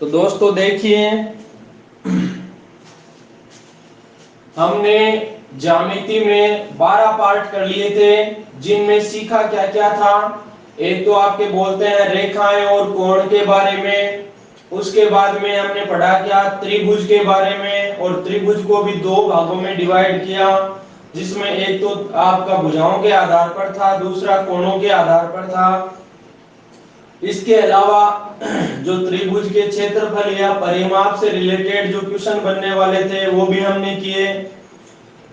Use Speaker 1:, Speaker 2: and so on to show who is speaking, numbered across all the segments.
Speaker 1: तो दोस्तों देखिए, हमने ज्यामिति में 12 पार्ट कर लिए थे, जिनमें सीखा क्या क्या था। एक तो आपके बोलते हैं रेखाएं और कोण के बारे में। उसके बाद में हमने पढ़ा क्या, त्रिभुज के बारे में, और त्रिभुज को भी दो भागों में डिवाइड किया, जिसमें एक तो आपका भुजाओं के आधार पर था, दूसरा कोणों के आधार पर था। इसके अलावा जो त्रिभुज के क्षेत्रफल या परिमाप से रिलेटेड जो क्वेश्चन बनने वाले थे वो भी हमने किए।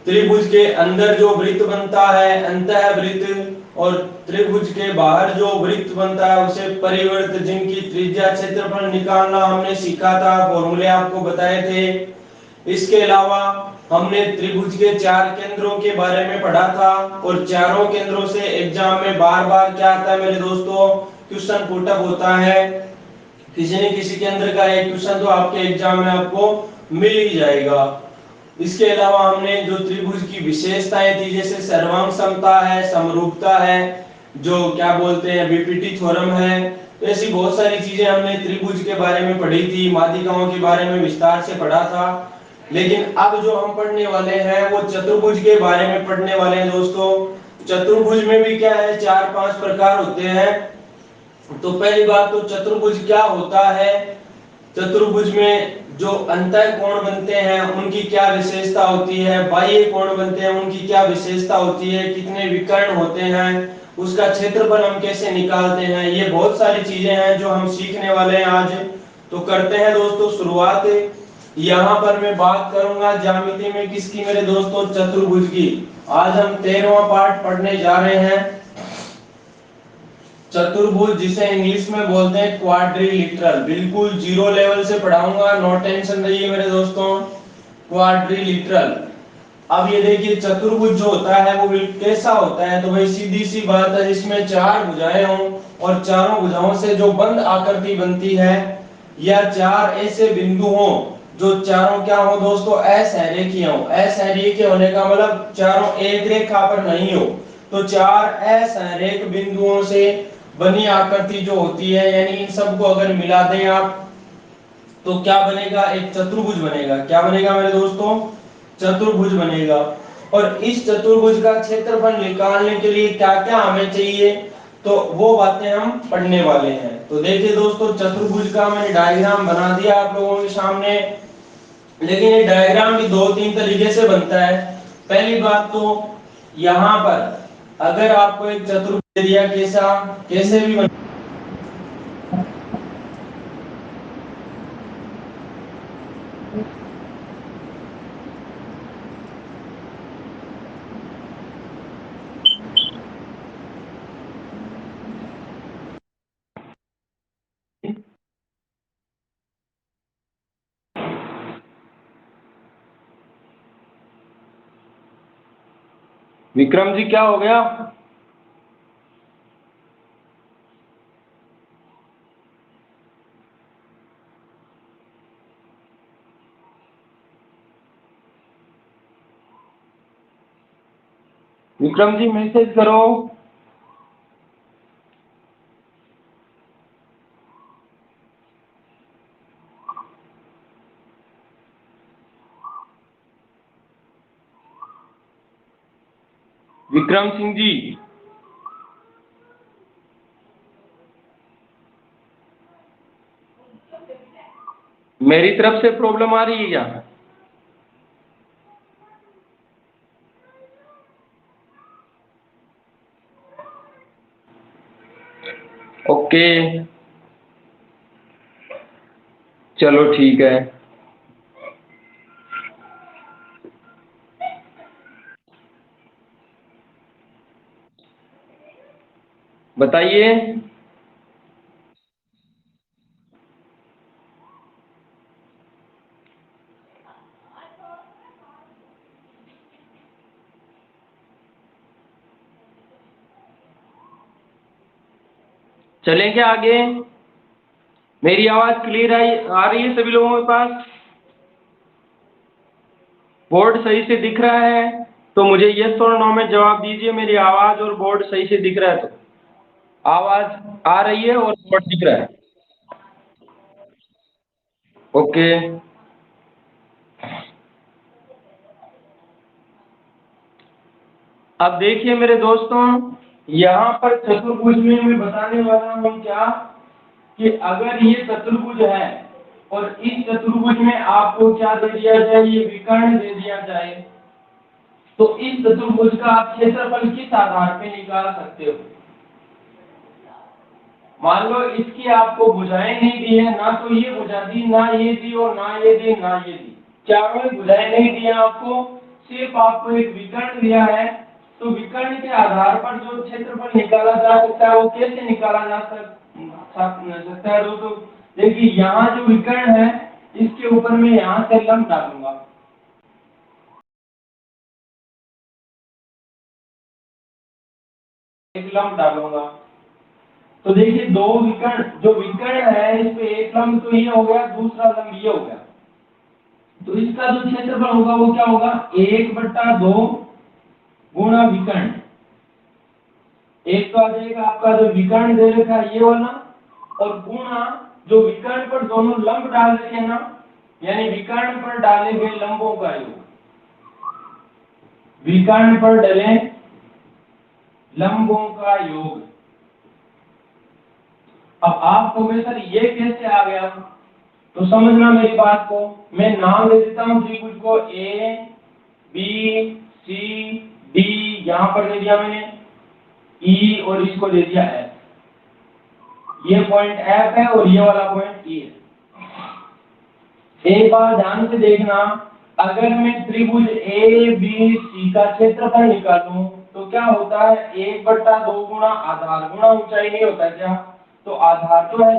Speaker 1: त्रिभुज के अंदर जो वृत्त बनता है अंतःवृत्त, और त्रिभुज के बाहर जो वृत्त बनता है उसे परिवृत्त, जिनकी त्रिज्या क्षेत्रफल निकालना हमने सीखा था, फॉर्मूले आपको बताए थे। इसके अलावा हमने त्रिभुज के 4 केंद्रों के बारे में पढ़ा था, और चारों केंद्रों से एग्जाम में बार बार क्या आता है मेरे दोस्तों, क्वेश्चन पुटअप होता है। किसी न किसी केंद्र का एक क्वेश्चन तो आपके एग्जाम में आपको मिल ही जाएगा। इसके अलावा हमने जो त्रिभुज की विशेषताएं थी, जैसे सर्वांग समता है, समरूपता है, जो क्या बोलते हैं बीपीटी थ्योरम है, तो ऐसी बहुत सारी चीजें हमने त्रिभुज के बारे में पढ़ी थी। माध्यिकाओं के बारे में विस्तार से पढ़ा था। लेकिन अब जो हम पढ़ने वाले हैं वो चतुर्भुज के बारे में पढ़ने वाले हैं दोस्तों। चतुर्भुज में भी क्या है, 4-5 प्रकार होते हैं। तो पहली बात तो चतुर्भुज क्या होता है। चतुर्भुज में जो अंतः कोण बनते हैं उनकी क्या विशेषता होती है, बाह्य कोण बनते हैं उनकी क्या विशेषता होती है, कितने विकर्ण होते हैं, उसका क्षेत्रफल हम कैसे निकालते हैं, ये बहुत सारी चीजें हैं जो हम सीखने वाले हैं आज। तो करते हैं दोस्तों शुरुआत। यहाँ पर मैं बात करूंगा ज्यामिति में किसकी मेरे दोस्तों, चतुर्भुज की। आज हम 13वां पार्ट पढ़ने जा रहे हैं, चतुर्भुज, जिसे इंग्लिश में बोलते हैं क्वाड्रिलेटरल। बिल्कुल जीरो लेवल से पढ़ाऊंगा, नो टेंशन रहिए मेरे दोस्तों। क्वाड्रिलेटरल। अब ये देखिए चतुर्भुज जो होता है वो कैसा होता है, तो भाई सीधी सी बात है, इसमें 4 भुजाएं हों और चारों भुजाओं से जो बंद आकृति बनती है, या 4 ऐसे बिंदु हों जो चारों क्या हो दोस्तों, असंरेखीय हो। असंरेखीय होने का मतलब चारों एक रेखा पर नहीं हो, तो 4 असंरेख बिंदुओं से बनी आकृति जो होती है, यानी इन सबको अगर मिला दें आप तो क्या बनेगा, एक चतुर्भुज बनेगा। क्या बनेगा मेरे दोस्तों, चतुर्भुज बनेगा। और इस चतुर्भुज का क्षेत्रफल निकालने के लिए क्या क्या हमें चाहिए, तो वो बातें हम पढ़ने वाले हैं। तो देखिए दोस्तों, चतुर्भुज का मैंने डायग्राम बना दिया आप लोगों के सामने। लेकिन ये डायग्राम भी 2-3 तरीके से बनता है। पहली बात तो यहाँ पर अगर आपको एक चतुर्भुज दिया, कैसा कैसे भी विक्रम जी क्या हो गया। विक्रम जी मैसेज करो। विक्रम सिंह जी, मेरी तरफ से प्रॉब्लम आ रही है क्या। ओके, चलो ठीक है। बताइए। चलें क्या आगे। मेरी आवाज क्लियर आ रही है सभी लोगों के पास। बोर्ड सही से दिख रहा है तो मुझे यस और नो में जवाब दीजिए। मेरी आवाज और बोर्ड सही से दिख रहा है, तो आवाज आ रही है और बोर्ड दिख रहा है। ओके। अब देखिए मेरे दोस्तों, यहाँ पर चतुर्भुज में मैं बताने वाला हूँ क्या, कि अगर ये चतुर्भुज है और इस चतुर्भुज में आपको क्या दे दिया जाए, ये विकर्ण दे दिया जाए, तो इस चतुर्भुज का आप क्षेत्रफल किस आधार पे निकाल सकते हो। मान लो इसकी आपको भुजाएं नहीं दी है, ना तो ये भुजा दी, ना ये दी, और ना ये दी, ना ये दी, चारों भुजाएं नहीं दी आपको, सिर्फ आपको एक विकर्ण दिया है। तो विकर्ण के आधार पर जो क्षेत्रफल निकाला जा सकता है वो कैसे निकाला जा सकता है दोस्तों। देखिए यहाँ जो विकर्ण है इसके ऊपर मैं यहाँ से लंब डालूंगा, एक लंब डालूंगा। तो देखिए दो विकर्ण, जो विकर्ण है इस पे एक लंब तो ये हो गया, दूसरा लंब ये हो गया, तो इसका जो क्षेत्रफल होगा वो क्या होगा, 1/2 गुणा विकर्ण। एक तो आ जाएगा आपका जो विकर्ण दे रखा है ये वाला, और गुणा जो विकर्ण पर दोनों लंब डाल रखे हैं ना, यानी विकर्ण पर डाले गए लंबों का योग, विकर्ण पर डले लंबों का योग। अब आप कहोगे सर ये कैसे आ गया, तो समझना मेरी बात को, मैं नाम दे देता हूं त्रिभुज को, ए बी सी डी, यहां पर दे दिया मैंने ई, और इसको दे दिया एफ। ये पॉइंट एफ है और ये वाला पॉइंट ई है। एक बार ध्यान से देखना, अगर मैं त्रिभुज ए बी सी का क्षेत्रफल निकालूं तो क्या होता है, 1/2 गुणा आधार गुणा ऊंचाई, नहीं होता क्या, तो आधार तो है।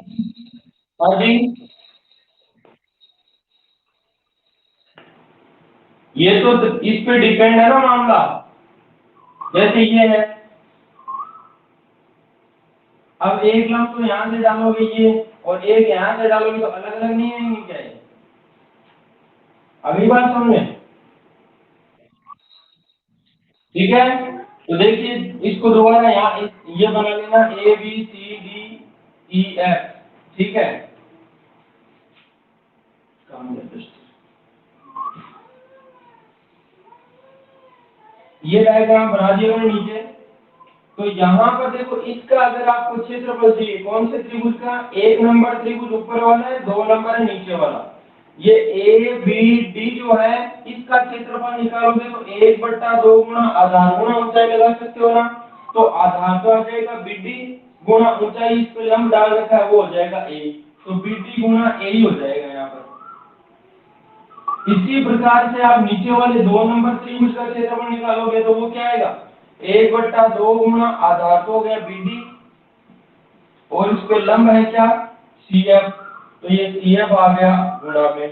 Speaker 1: हाँ जी, ये तो इस पे डिपेंड है ना मामला, जैसे ये है। अब एक लंब तो यहां से डालोगे ये, और एक यहां से डालोगे, तो अलग अलग नहीं आएंगे क्या ये, अगली बात समझे, ठीक है। तो देखिए इसको दोबारा यहाँ ये बना लेना, A B C D E F, ठीक है। ये डायग्राम बना दिया मैंने नीचे। तो यहाँ पर देखो, इसका अगर आपको क्षेत्रफल चाहिए, कौन से त्रिभुज का, एक नंबर त्रिभुज ऊपर वाला है, दो नंबर है नीचे वाला, ये ए बी डी जो है, इसका क्षेत्रफल निकालोगे तो 1/2 गुणा आधार गुणा ऊंचाई लगा सकते हो ना, तो आधार तो आ जाएगा बीडी, गुणा ऊंचाई इस पे लंब डाल रखा है वो हो जाएगा ए, तो बीडी गुणा ए ही हो जाएगा यहाँ पर। इसी प्रकार से आप नीचे वाले दो नंबर त्रिभुज का क्षेत्रफल निकालोगे तो वो क्या आएगा, 1/2 गुणा आधार तो हो गया बीडी, और इस पे लंब है क्या, सीएफ, तो ये सीएफ आ गया गुणा में।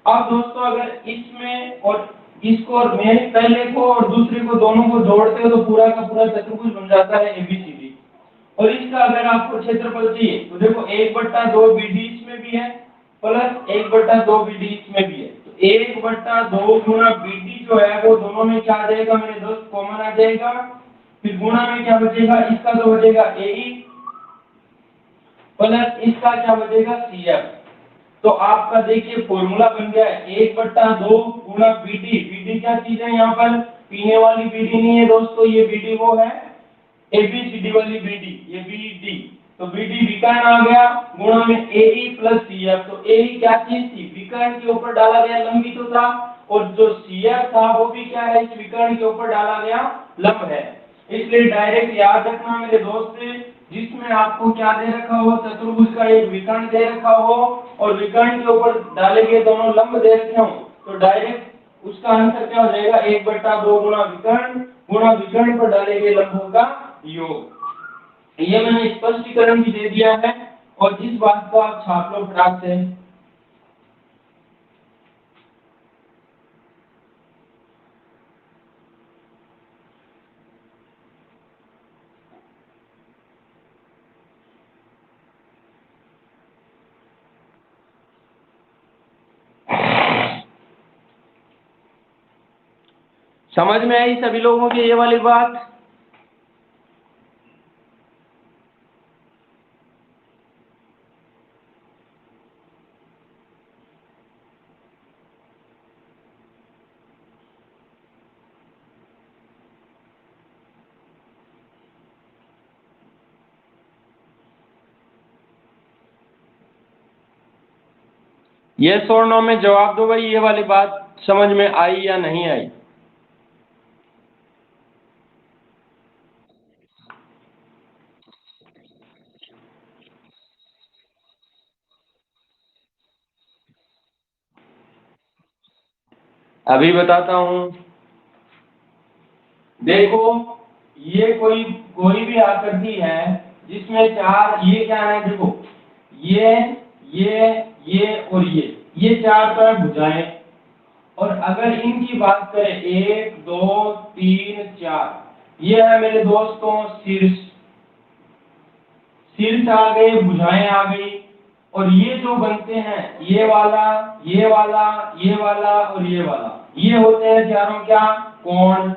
Speaker 1: अब दोस्तों अगर इसमें और इसको और मेन पहले को और दूसरे को दोनों को जोड़ते हो तो पूरा का पूरा चतुर्भुज बन जाता है एबीसीडी। और इसका अगर आपको क्षेत्रफल चाहिए तो देखो 1/2 बीडी इसमें भी है, प्लस 1/2 बीडी इसमें भी है, तो 1/2 गुणा बीडी जो है वो दोनों में क्या आ जाएगा मेरे दोस्त, कॉमन आ जाएगा। फिर गुणा में क्या बचेगा, इसका तो बचेगा ए प्लस इसका क्या बचेगा सीएफ। तो आपका देखिए फॉर्मूला बन गया है 1/2 गुणा बीडी। बीडी क्या चीज है, यहाँ पर पीने वाली बीडी नहीं है दोस्तों, ये बीडी वो है एबीसीडी वाली बीडी, ये बीडी, तो बीडी विकर्ण आ गया, गुणा में एई प्लस सीएफ। तो एई क्या चीज थी, विकर्ण के ऊपर डाला गया लंब ही तो था, और जो सीएफ था वो भी क्या है, इस विकर्ण के ऊपर डाला गया लंब है। इसलिए डायरेक्ट याद रखना मेरे दोस्त, जिसमें आपको क्या दे रखा हो, चतुर्भुज का एक विकर्ण दे रखा हो और विकर्ण के ऊपर डाले गए दोनों लंब दे रखे हो, तो डायरेक्ट उसका आंसर क्या हो जाएगा, 1/2 गुणा विकर्ण पर डाले गए लंबों का योग। ये मैंने स्पष्टीकरण भी दे दिया है, और इस बात को आप छाप लो फटाक से। समझ में आई सभी लोगों की ये वाली बात। यस और नो में जवाब दो भाई, ये वाली बात समझ में आई या नहीं आई। अभी बताता हूं। देखो, ये कोई कोई भी आकृति है जिसमें चार, ये क्या है, देखो ये ये और ये चार तो है भुजाएं। और अगर इनकी बात करें, एक दो तीन चार, ये है मेरे दोस्तों शीर्ष। शीर्ष आ गए, भुजाएं आ गई। और ये जो बनते हैं, ये वाला, ये वाला, ये वाला और ये वाला, ये होते हैं चारों क्या, कोण।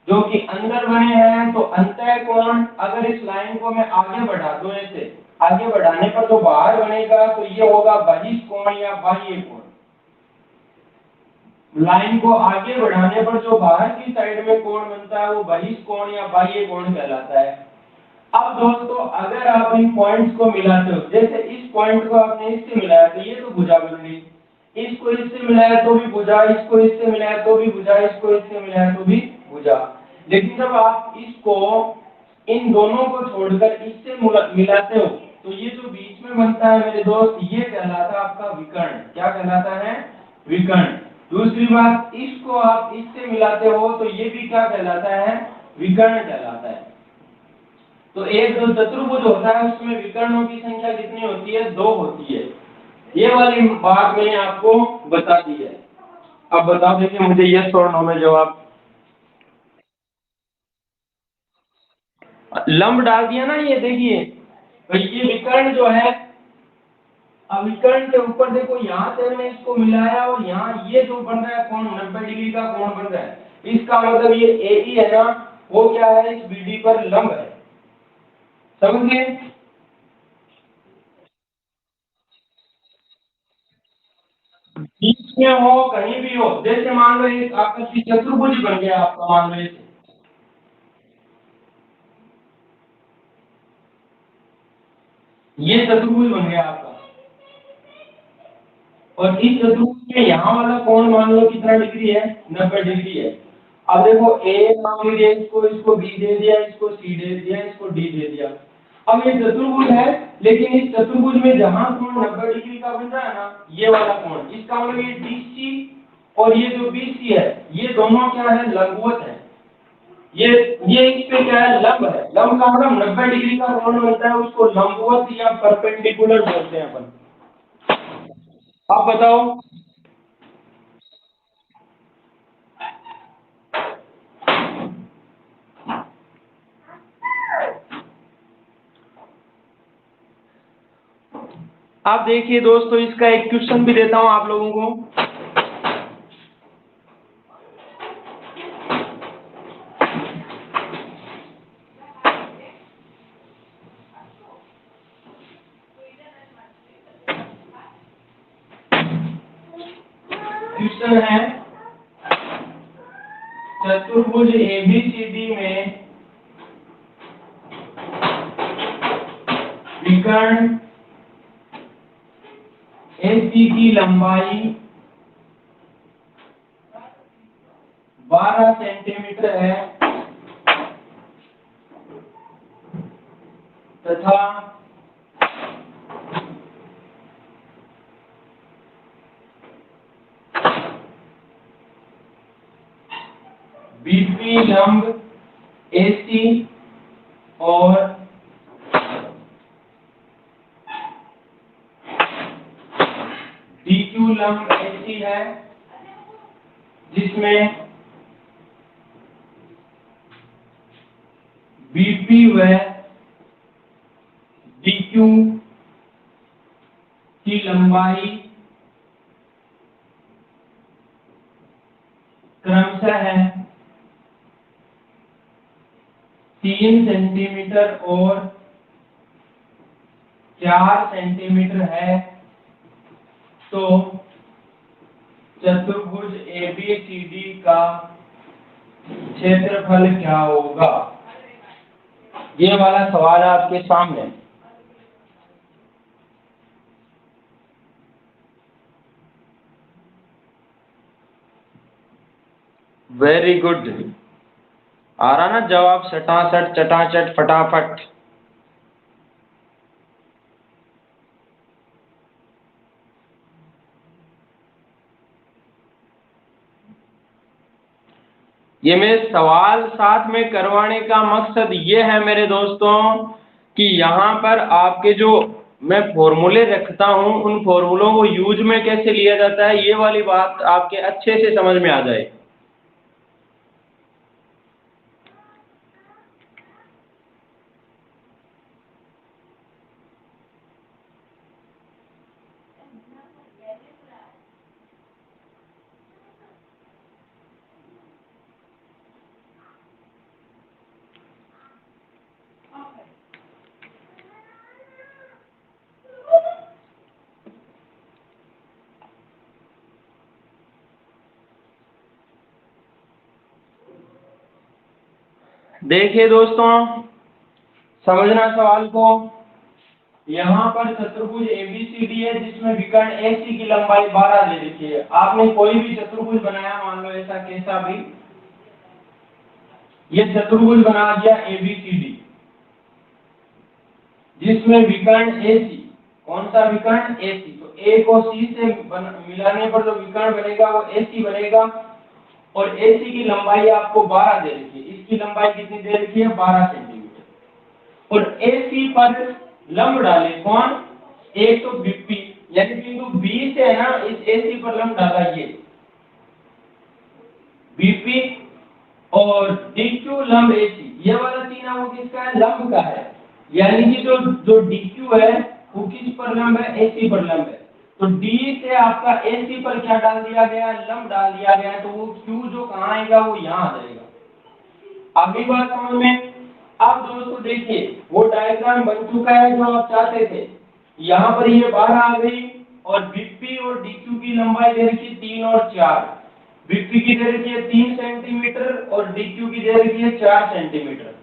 Speaker 1: जो कि अंदर बने हैं तो अंतः कोण। अगर इस लाइन को मैं आगे बढ़ा दूं, ऐसे आगे बढ़ाने पर जो बाहर बनेगा तो ये होगा बहिष्कोण या बाह्य कोण। लाइन को आगे बढ़ाने पर जो बाहर की साइड में कोण बनता है वो बहिष्कोण या बाह्य कोण कहलाता है। अब दोस्तों, अगर आप इन पॉइंट्स को मिलाते हो, जैसे इस पॉइंट को आपने इससे मिलाया तो ये तो भुजा बन गई, इसको इससे मिलाया तो भी भुजा, इसको इससे मिलाया तो भी भुजा, इसको इससे मिलाया तो भी भुजा। लेकिन जब आप इसको, इन दोनों को छोड़कर इससे मिलाते हो तो ये जो बीच में बनता है मेरे दोस्त, ये कहलाता है आपका विकर्ण। क्या कहलाता है, विकर्ण। दूसरी बात, इसको आप इससे मिलाते हो तो ये भी क्या कहलाता है, विकर्ण कहलाता है। तो एक जो चतुर्भुज होता है उसमें विकर्णों की संख्या कितनी होती है, दो होती है। ये वाली बात मैंने आपको बता दी है। अब बता दीजिए मुझे यस और नो में जवाब। लंब डाल दिया ना, ये देखिए, तो ये विकर्ण जो है, अब विकर्ण के ऊपर देखो, यहाँ से हमने इसको मिलाया और यहाँ ये जो बन रहा है कोण, 90 डिग्री का कोण बन रहा है। इसका मतलब ये ए है ना, वो क्या है, इस बीडी पर लंब है। समझ गए। बीच में हो, कहीं भी हो, जैसे मान लो एक आपका चतुर्भुज बन गया आपका, मान लो ये चतुर्भुज बन गया आपका। और इस चतुर्भुज में यहाँ वाला कोण मान लो कितना डिग्री है, 90 डिग्री है। अब देखो, ए मान लीजिए, इसको बी दे दिया, इसको सी दे दिया, इसको डी दे दिया। अब ये चतुर्भुज है, लेकिन इस चतुर्भुज में जहां कोण 90 डिग्री का बन रहा है ना, ये वाला कोण, इसका मतलब ये डीसी और ये जो बीसी है, ये दोनों क्या है, लंबवत है। ये इस पे क्या है, लंब है। लंब का मतलब 90 डिग्री का कोण बनता है, उसको लंबवत या परपेंडिकुलर बोलते हैं अपन। आप बताओ। आप देखिए दोस्तों, इसका एक क्वेश्चन भी देता हूं आप लोगों को। क्वेश्चन है, चतुर्भुज एबीसीडी में विकर्ण एसी की लंबाई 12 सेंटीमीटर है तथा बीपी लंब एसी और डीक्यू लंब एसी है, जिसमें बीपी व डीक्यू की लंबाई क्रमशः है 3 सेंटीमीटर और 4 सेंटीमीटर है, तो चतुर्भुज एबीसीडी का क्षेत्रफल क्या होगा। ये वाला सवाल है आपके सामने। Very good. आ रहा ना जवाब सटासट चटाचट फटाफट। ये मेरे सवाल साथ में करवाने का मकसद ये है मेरे दोस्तों कि यहाँ पर आपके जो मैं फॉर्मूले रखता हूँ उन फॉर्मूलों को यूज में कैसे लिया जाता है ये वाली बात आपके अच्छे से समझ में आ जाए। देखिए दोस्तों, समझना सवाल को। यहाँ पर चतुर्भुज एबीसीडी है जिसमें विकर्ण एसी की लंबाई 12 दे रखी है। आपने कोई भी चतुर्भुज बनाया, मान लो ऐसा कैसा भी, ये चतुर्भुज बना दिया एबीसीडी जिसमें विकर्ण एसी, कौन सा विकर्ण एसी, तो ए को सी से मिलाने पर जो विकर्ण बनेगा वो एसी बनेगा। और एसी की लंबाई आपको 12 दे रखी है। इसकी लंबाई कितनी दे रखी है? 12 सेंटीमीटर। और एसी पर लंब डाले कौन? एक तो बीपी, यानी बिंदु बी से है ना, इस एसी पर लंब डाला ये बीपी। और डीक्यू लंब एसी, ये वाला तीन वो किसका है? लंब का है। यानी कि जो जो डीक्यू है वो किस पर लंब है? एसी पर लंब है। तो डी से आपका एसी पर क्या डाल दिया गया? लंब डाल दिया गया। तो वो क्यू जो कहाँ आएगा? वो यहाँ आ जाएगा। अगली बात समझ में। अब दोस्तों देखिए, वो डायग्राम बन चुका है जो आप चाहते थे। यहाँ पर ये 12 आ गई और बीपी और डीक्यू की लंबाई दे रखी है 3 और 4। बीपी की दे रखी है 3 सेंटीमीटर और डीक्यू की दे रखी है 4 सेंटीमीटर।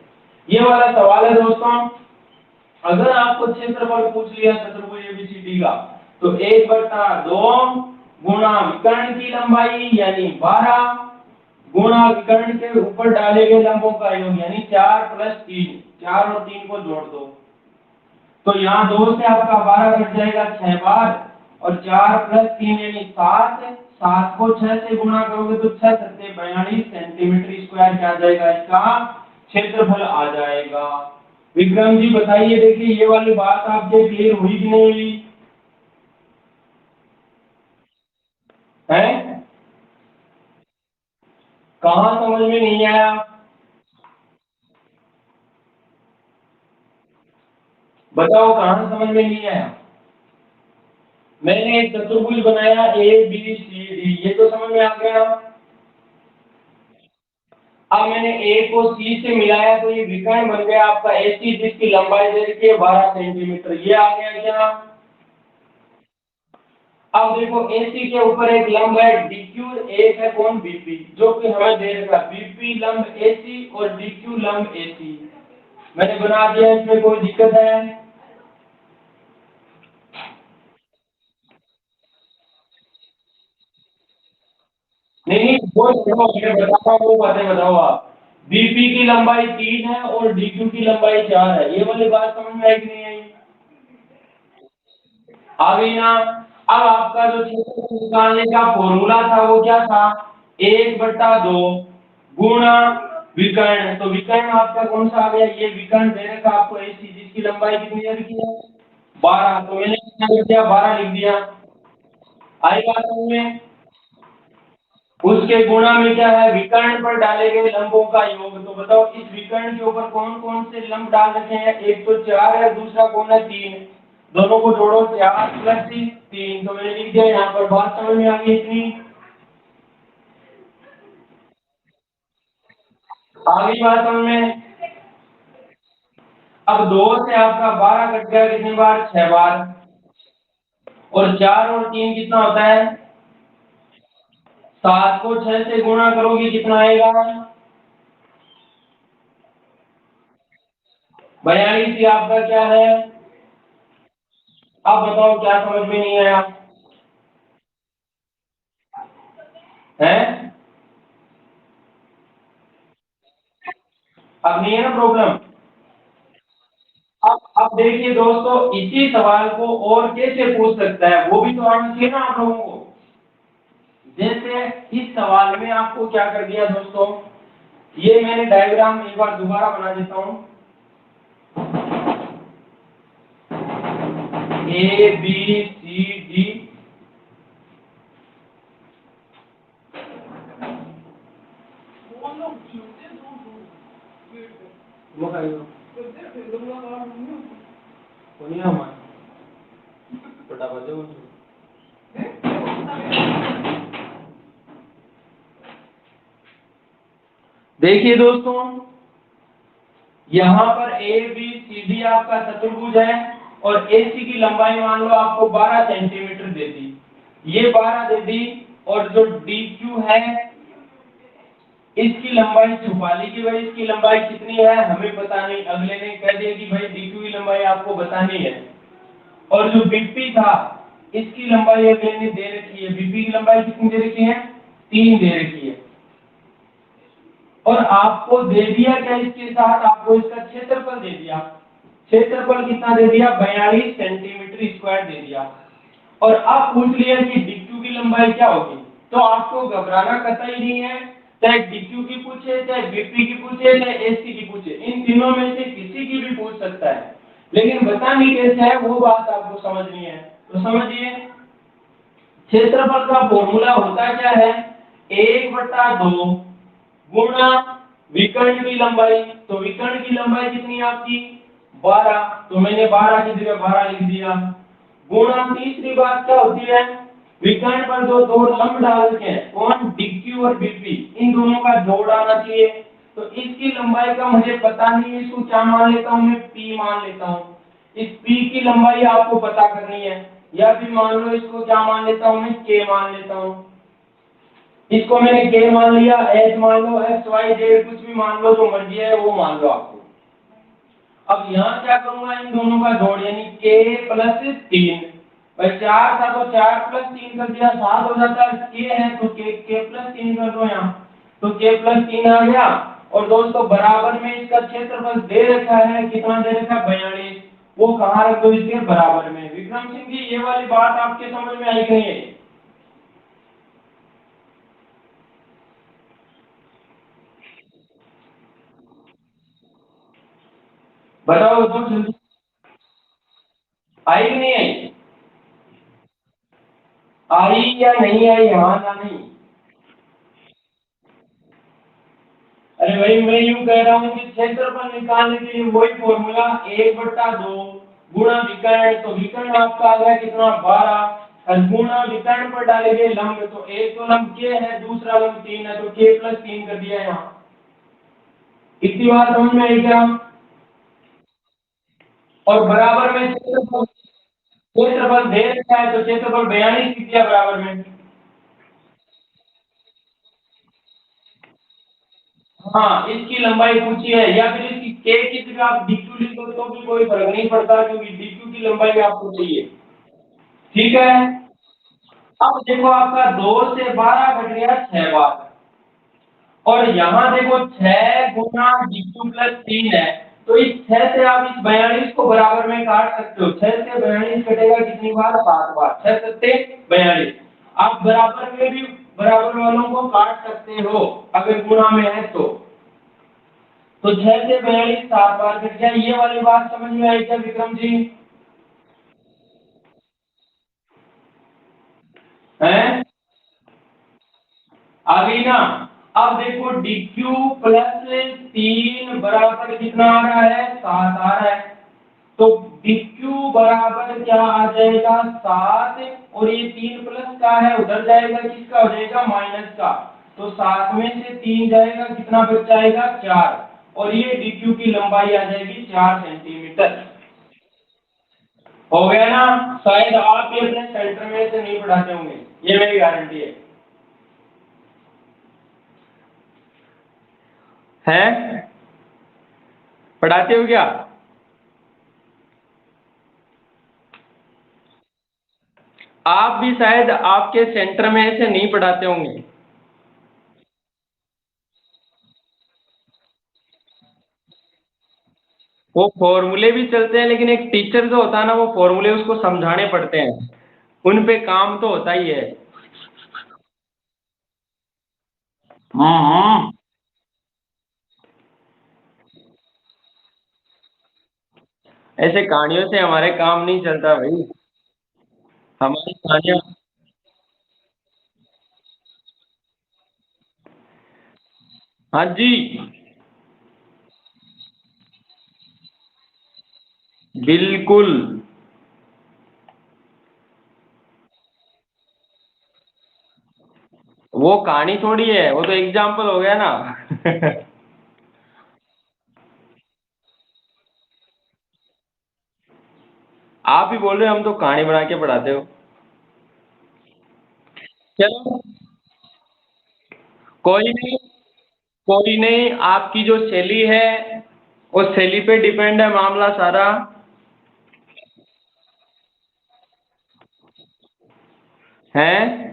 Speaker 1: ये वाला सवाल है दोस्तों। अगर आपको क्षेत्रफल पूछ लिया चतुर्भुज एबीसीडी का, तो 1/2 गुणा विकर्ण की लंबाई यानी 12 गुणा विकर्ण के ऊपर डाले गए लंबों का योग यानी 4 + 3, 4 और 3 को जोड़ दो। तो यहाँ 2 से आपका 12 कट जाएगा 6 बार, और 4 + 3 यानी 7। 7 को 6 से गुणा करोगे तो 6 सत्ते 42 सेंटीमीटर स्क्वायर क्या आ जाएगा? इसका क्षेत्रफल आ जाएगा। विक्रम जी बताइए, देखिए ये वाली बात आपके क्लियर हुई कि नहीं हुई है? कहाँ समझ में नहीं आया? बताओ कहाँ समझ में नहीं आया? मैंने एक चतुर्भुज बनाया ए बी सी डी, ये तो समझ में आ गया। अब मैंने ए को सी से मिलाया तो ये विकर्ण बन गया आपका एसी जिसकी लंबाई दे रखी है 12 सेंटीमीटर। ये आ गया क्या? अब देखो एसी के ऊपर एक लंब है डीक्यू, एक है कौन? बीपी, जो कि हमें दे रखा बीपी लंब एसी और डीक्यू लंब एसी। मैंने बना दिया, इसमें कोई दिक्कत है? नहीं नहीं, वो छोड़ो, मैं बताता हूँ वो बातें बताओ आप। बीपी की लंबाई 3 है और डीक्यू की लंबाई 4 है। ये वाली बात समझ में आई कि नहीं आई? आ गई ना? अब आपका जो क्षेत्रफल निकालने का फॉर्मूला था वो क्या था? 1/2 गुणा विकर्ण। तो विकर्ण आपका कौन सा आ गया? ये विकर्ण दे रखा आपको एसी जिसकी लंबाई कितनी दे रखी है? 12। तो मैंने कितना लिख दिया? 12 लिख दिया। आई बात समझ में? उसके गुणा में क्या है? विकर्ण पर डाले गए लंबों का योग। तो बताओ इस विकर्ण के ऊपर कौन कौन से लंब डाल रखे हैं? एक तो 4 है, दूसरा कौन है? 3। दोनों को जोड़ो, 4 + 3। तो मैंने लिख दिया। यहाँ पर बात समझ में आ गई इतनी? आ गई बात समझ में? अब 2 से आपका 12 कट गया कितनी बार? 6 बार। और 4 और 3 कितना होता है? 7 को 6 से गुणा करोगे कितना आएगा? 42। ये आपका क्या है? अब बताओ क्या समझ में नहीं आया है? अब नहीं है ना प्रॉब्लम। अब देखिए दोस्तों, इसी सवाल को और कैसे पूछ सकता है वो भी तो आना चाहिए ना आप लोगों को। जैसे इस सवाल में आपको क्या कर दिया दोस्तों, ये मैंने डायग्राम एक बार दोबारा बना देता हूं। ए बी सी डी, देखिए दोस्तों, यहां पर ए बी सी डी आपका चतुर्भुज है और एसी की लंबाई मान लो आपको 12 सेंटीमीटर दे दी, ये 12 दे दी, और जो डी क्यू है इसकी लंबाई छुपा ली कि भाई इसकी लंबाई कितनी है हमें पता नहीं, अगले ने कह दिया कि भाई डी क्यू की लंबाई आपको बतानी है। और जो बीपी था इसकी लंबाई अगले ने दे रखी है, बीपी की लंबाई कितनी दे रखी है, 3 दे रखी है। और आपको दे दिया क्या, इसके साथ आपको इसका क्षेत्रफल दे दिया, क्षेत्रफल कितना दे दिया, 42 सेंटीमीटर स्क्वायर दे दिया। और अब पूछ लिया कि डीक्यू की लंबाई क्या होगी, तो आपको घबराना कतई नहीं है, चाहे डीक्यू की पूछे, चाहे बीपी की पूछे, चाहे एससी की पूछे, इन तीनों में से किसी की भी पूछ सकता है, लेकिन बतानी कैसे है वो बात आपको समझनी है। तो समझिए, क्षेत्रफल का फॉर्मूला होता क्या है, 1/2 गुणा विकर्ण की लंबाई, तो विकर्ण की लंबाई कितनी है आपकी 12, तो मैंने 12 की जगह 12 लिख दिया, गुणा तीसरी बात क्या होती है, विकर्ण पर जो दो लंब डाल रखे हैं कौन, डीक्यू और बीपी, इन दोनों का जोड़ आना चाहिए। तो इसकी लंबाई का मुझे पता नहीं है, इसको क्या मान लेता हूं मैं, पी मान लेता हूं। इस पी की लंबाई आपको पता करनी है, या फिर मान लो इसको क्या मान लेता हूं मैं, के मान लेता हूं। इसको मैंने के मान लिया, एच मान लो, एक्स वाई जेड कुछ भी मान लो, जो मर्जी है वो मान लो आपको। अब यहाँ क्या करूंगा, इन दोनों का जोड़ यानी के प्लस 3, भाई 4 था तो 4 प्लस 3 कर दिया 7 हो जाता है, के है तो के प्लस 3 कर दो यहाँ, तो के प्लस 3 आ गया। और दोस्तों बराबर में इसका क्षेत्रफल दे रखा है, कितना दे रखा है 42, वो कहाँ रख दो, इसके बराबर में। विक्रम सिंह जी ये वाली बात आपके समझ में आई कि नहीं? बताओ तो जल्दी, आई कि नहीं आई, आई या नहीं आई, हाँ ना नहीं। अरे भाई मैं यूं कह रहा हूं कि क्षेत्रफल निकालने के लिए वही फॉर्मूला 1/2 गुणा विकर्ण, तो विकर्ण आपका आ गया कितना 12, और गुणा विकर्ण पर डालेंगे लंब, तो एक तो लंब के है दूसरा लंब 3 है, तो के प्लस 3 कर दिया यहाँ। इतनी बात समझ में आई क्या? और बराबर में क्षेत्रफल, क्षेत्रफल दे रखा है तो क्षेत्रफल 42 लिख दिया बराबर में। हाँ इसकी लंबाई पूछी है, या फिर इसकी के की जगह आप डीक्यू लिख दो तो भी कोई फर्क नहीं पड़ता, क्योंकि डीक्यू की लंबाई आपको चाहिए। ठीक है, अब देखो आपका 2 से 12 घट गया 6 बार, और यहाँ देखो 6 गुना डीक्यू प्लस 3 है, तो इस 6 से आप इस 42 को बराबर में काट सकते हो, 6 से 42 कटेगा कितनी बार, 7 बार, 6 सत्ते 42। आप बराबर में भी बराबर वालों को काट सकते हो अगर गुणा में है तो 6 से 42 7 बार कट गया, ये वाली बात समझ में आई क्या विक्रम जी? हैं, आ गई ना? अब देखो dq प्लस 3 बराबर कितना आ रहा है, 7 आ रहा है, तो dq बराबर क्या आ जाएगा 7, और ये 3 प्लस का है उधर जाएगा, किसका हो जाएगा माइनस का, तो 7 में से 3 जाएगा कितना बच जाएगा 4, और ये dq की लंबाई आ जाएगी 4 सेंटीमीटर। हो गया ना? शायद आप ये अपने सेंटर में से नहीं पढ़ाते होंगे, ये मेरी गारंटी है पढ़ाते हो क्या? आप भी शायद आपके सेंटर में से नहीं पढ़ाते होंगे। वो फॉर्मूले भी चलते हैं, लेकिन एक टीचर जो होता है ना, वो फॉर्मूले उसको समझाने पड़ते हैं, उन पे काम तो होता ही है। हाँ। ऐसे कहानियों से हमारे काम नहीं चलता भाई। हमारी कहानियाँ। हाँ जी। बिल्कुल। वो कहानी थोड़ी है, वो तो एग्जाम्पल हो गया ना। आप ही बोल रहे हो हम तो कहानी बना के पढ़ाते हो। चलो, कोई नहीं, कोई नहीं, आपकी जो शैली है उस शैली पे डिपेंड है मामला सारा। है।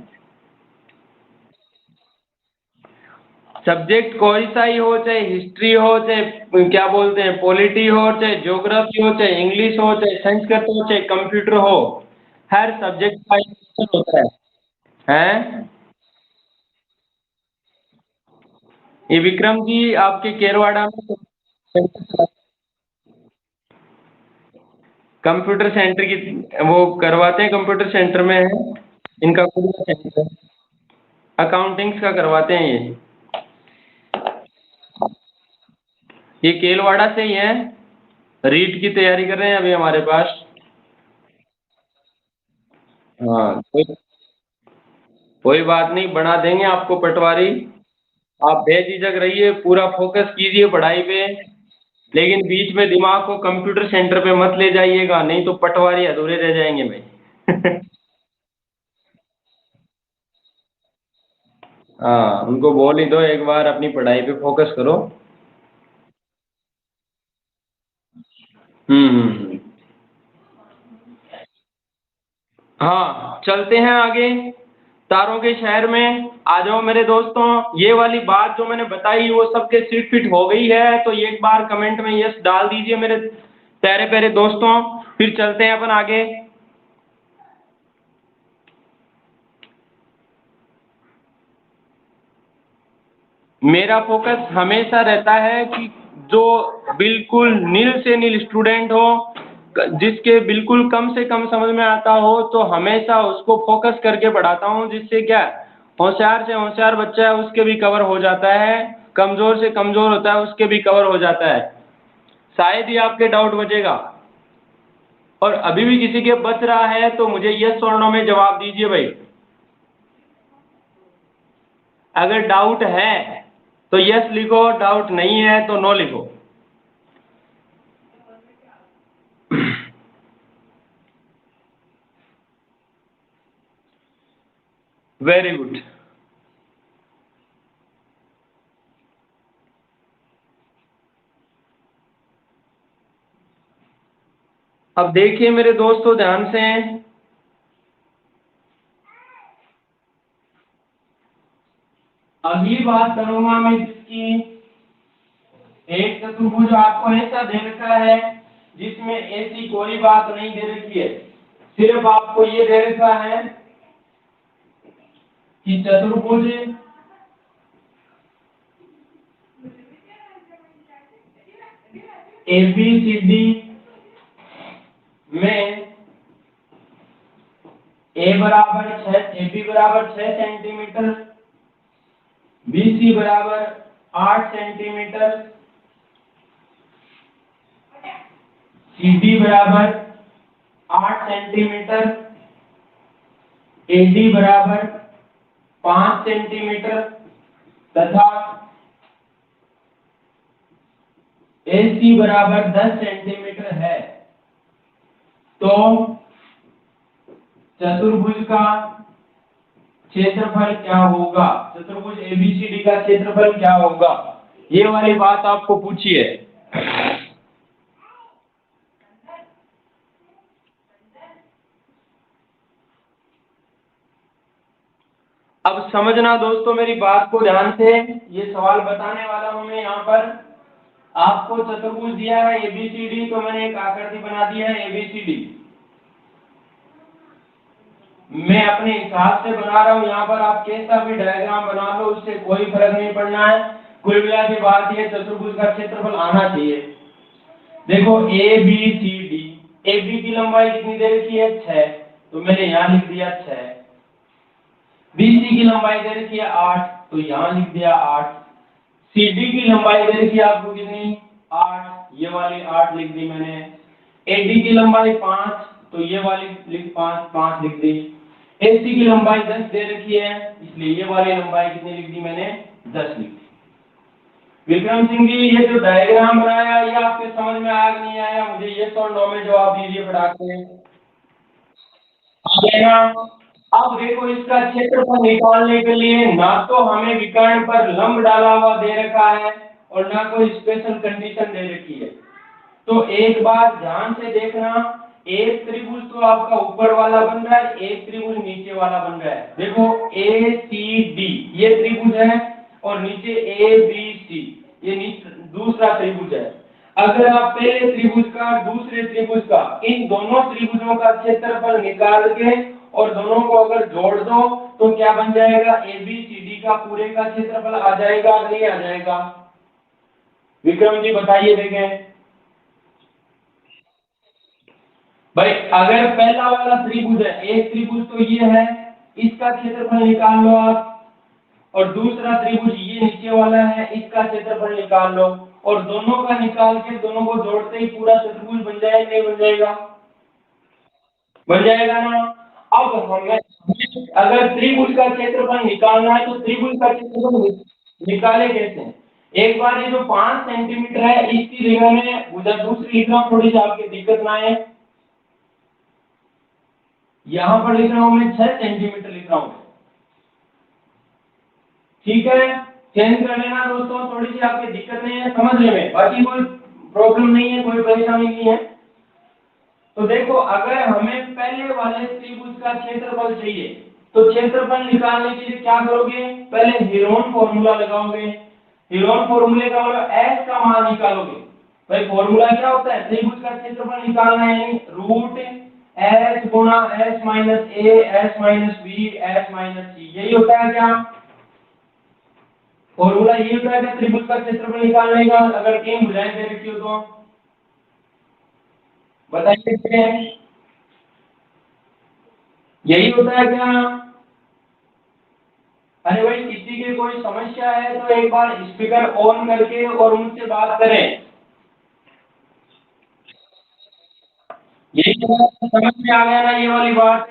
Speaker 1: सब्जेक्ट कोई सा ही हो, चाहे हिस्ट्री हो, चाहे क्या बोलते हैं पॉलिटी हो, चाहे ज्योग्राफी हो, चाहे इंग्लिश हो, चाहे संस्कृत हो, चाहे कंप्यूटर हो, हर सब्जेक्ट का एक टीचर होता है। हैं। ये विक्रम जी आपके केरवाड़ा में कंप्यूटर सेंटर की वो करवाते हैं, कंप्यूटर सेंटर में है इनका खुद का सेंटर। अकाउंटिंग्स का करवाते हैं ये। ये केलवाड़ा से ही है। रीट की तैयारी कर रहे हैं अभी हमारे पास। हाँ, कोई बात नहीं, बना देंगे आपको पटवारी। आप बेझिझक रहिए, पूरा फोकस कीजिए पढ़ाई पे। लेकिन बीच में दिमाग को कंप्यूटर सेंटर पे मत ले जाइएगा, नहीं तो पटवारी अधूरे रह जाएंगे भाई। हाँ, उनको बोल ही दो एक बार अपनी पढ़ाई पे फोकस करो। हम्म। हाँ, चलते हैं आगे। तारों के शहर में आ जाओ मेरे दोस्तों। ये वाली बात जो मैंने बताई वो सबके सीट फिट हो गई है तो एक बार कमेंट में यस डाल दीजिए मेरे प्यारे प्यारे दोस्तों। फिर चलते हैं अपन आगे। मेरा फोकस हमेशा रहता है कि जो बिल्कुल नील से नील स्टूडेंट हो, जिसके बिल्कुल कम से कम समझ में आता हो, तो हमेशा उसको फोकस करके पढ़ाता हूँ, जिससे क्या होशियार से होशियार बच्चा है उसके भी कवर हो जाता है, कमजोर से कमजोर होता है उसके भी कवर हो जाता है। शायद ही आपके डाउट बचेगा। और अभी भी किसी के बच रहा है तो मुझे यस और नो में जवाब दीजिए भाई। अगर डाउट है तो यस लिखो, डाउट नहीं है तो नो लिखो। Very good. अब देखिए मेरे दोस्तों ध्यान से। अगली बात करूंगा मैं जिसकी, एक चतुर्भुज आपको ऐसा दे रखा है जिसमें ऐसी कोई बात नहीं दे रखी है। सिर्फ आपको ये दे रखा है कि चतुर्भुज ABCD में AB बराबर 6 सेंटीमीटर, BC बराबर 8 सेंटीमीटर, CD बराबर 8 सेंटीमीटर, AD बराबर 5 सेंटीमीटर तथा AC बराबर 10 सेंटीमीटर है, तो चतुर्भुज का क्षेत्रफल क्या होगा? चतुर्भुज ABCD का क्षेत्रफल क्या होगा? ये वाली बात आपको पूछी है। अब समझना दोस्तों मेरी बात को ध्यान से। ये सवाल बताने वाला हूं मैं यहाँ पर। आपको चतुर्भुज दिया है एबीसीडी, तो मैंने एक आकृति बना दिया है एबीसीडी। मैं अपने हिसाब से बना रहा हूं, यहाँ पर आप कैसा भी डायग्राम बना लो, उससे कोई फर्क नहीं पड़ना है। कुल मिला के बात यह चतुर्भुज का क्षेत्रफल आना चाहिए। देखो A B C D, A B की लंबाई कितनी दे रखी है 6, तो मैंने यहाँ लिख दिया 6। बी सी की लंबाई दे रखी है 8, तो यहाँ लिख दिया 8। सी डी की लंबाई दे रखी है आपको कितनी 8, ये वाली 8 लिख दी मैंने। ए डी की लंबाई 5, तो ये वाली लिख 5 लिख दी। एसी की लंबाई 10 दे रखी है, इसलिए ये वाली लंबाई कितनी लिख दी मैंने 10 लिख दी। विक्रम सिंह जी, ये जो डायग्राम बनाया ये आपके समझ में आया कि नहीं आया? मुझे ये और नो में जवाब दीजिए फटाक से। आ गया ना? अब देखो इसका क्षेत्रफल निकालने के लिए ना तो हमें विकर्ण पर लंब डाला हुआ दे रखा है और ना कोई स्पेशल कंडीशन दे रखी है। तो एक बात ध्यान से देखना, एक त्रिभुज तो आपका ऊपर वाला बन रहा है, एक त्रिभुज नीचे वाला बन रहा है। देखो ए सी डी ये त्रिभुज है और नीचे ए बी सी ये दूसरा त्रिभुज है। अगर आप पहले त्रिभुज का दूसरे त्रिभुज का इन दोनों त्रिभुजों का क्षेत्रफल निकाल के और दोनों को अगर जोड़ दो तो क्या बन जाएगा? ए बी सी डी का पूरे का क्षेत्रफल आ जाएगा, नहीं आ जाएगा? विक्रम जी बताइए देखें भाई। अगर पहला वाला त्रिभुज है, एक त्रिभुज तो ये है, इसका क्षेत्रफल निकाल लो आप, और दूसरा त्रिभुज ये नीचे वाला है, इसका क्षेत्रफल निकाल लो, और दोनों का निकाल के दोनों को जोड़ते ही पूरा चतुर्भुज बन जाएगा, नहीं बन जाएगा? बन जाएगा ना? अब हमें अगर त्रिभुज का क्षेत्रफल निकालना है तो त्रिभुज का क्षेत्रफल निकाले कैसे? एक बार ये जो 5 सेंटीमीटर है इसकी जगह में उधर दूसरी लिख रहा हूं, थोड़ी सी आपकी दिक्कत ना आए। यहां पर लिख रहा हूं मैं 6 सेंटीमीटर लिख रहा हूं, ठीक है? चेंज कर लेना दोस्तों, थोड़ी सी आपकी दिक्कत नहीं है समझने में, बाकी कोई प्रॉब्लम नहीं है, कोई परेशानी नहीं है। तो देखो अगर हमें पहले वाले त्रिभुज का क्षेत्रफल चाहिए तो क्षेत्रफल निकालने के लिए क्या करोगे? पहले हेरोन फॉर्मूला लगाओगे। हेरोन फॉर्मूले का मतलब एस का मान निकालोगे। भाई फॉर्मूला क्या होता है? त्रिभुज का क्षेत्रफल निकालना है, रूट एस गुणा s minus a s minus b s minus c, यही होता है क्या फॉर्मूला? ये होता है कि त्रिभुज का क्षेत्रफल निकालने का अगर तीन भुजाएं दे रखी हो तो बताइए, यही होता है क्या? अरे भाई किसी की कोई समस्या है तो एक बार स्पीकर ऑन करके और उनसे बात करें। यही समझ में आ गया ना ये वाली बात?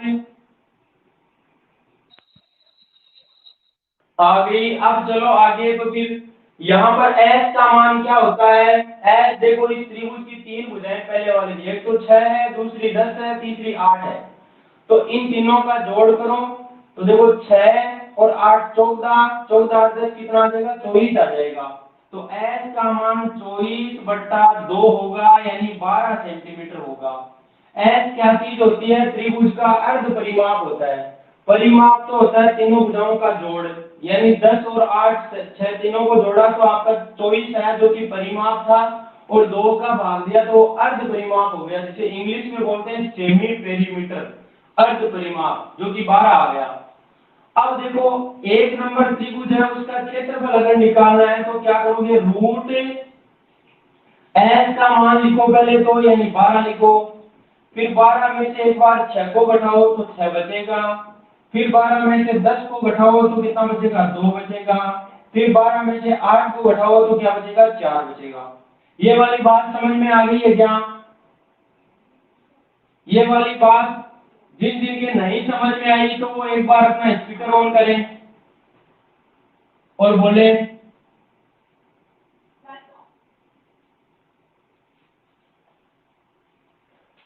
Speaker 1: आ गई। अब चलो आगे, तो फिर यहाँ पर s का मान क्या होता है? s देखो इस त्रिभुज की तीन भुजाएं पहले वाले की, एक तो 6 है, दूसरी 10 है, तीसरी 8 है। तो इन तीनों का जोड़ करो तो देखो 6 और 8 14, 14 और 10 कितना आ जाएगा? 24 आ जाएगा। तो s का मान 24/2 होगा, यानी 12 सेंटीमीटर होगा। s क्या चीज होती है? त्रिभुज का अर्ध परिमाप होता है। परिमाप तो होता है तीनों भुजाओं का जोड़, यानी 10 और 8 6 तीनों को जोड़ा तो आपका 24 आया जो कि परिमाप था, और 2 का भाग दिया तो अर्ध परिमाप हो गया, जिसे इंग्लिश में बोलते हैं सेमी पेरीमीटर, अर्ध परिमाप, जो कि 12 आ गया। अब देखो एक नंबर त्रिभुज है, उसका क्षेत्रफल अगर निकालना है तो क्या करोगे? रूट एस का मान लिखो पहले तो, यानी 12 लिखो, फिर 12 में से एक बार 6 को घटाओ तो 6 बचेगा, फिर 12 में से 10 को घटाओ तो कितना बचेगा? 2 बचेगा, फिर 12 में से 8 को घटाओ तो क्या बचेगा? 4 बचेगा। ये वाली बात समझ में आ गई है क्या? ये वाली बात जिन जिन के नहीं समझ में आई तो वो एक बार अपना स्पीकर ऑन करें और बोले।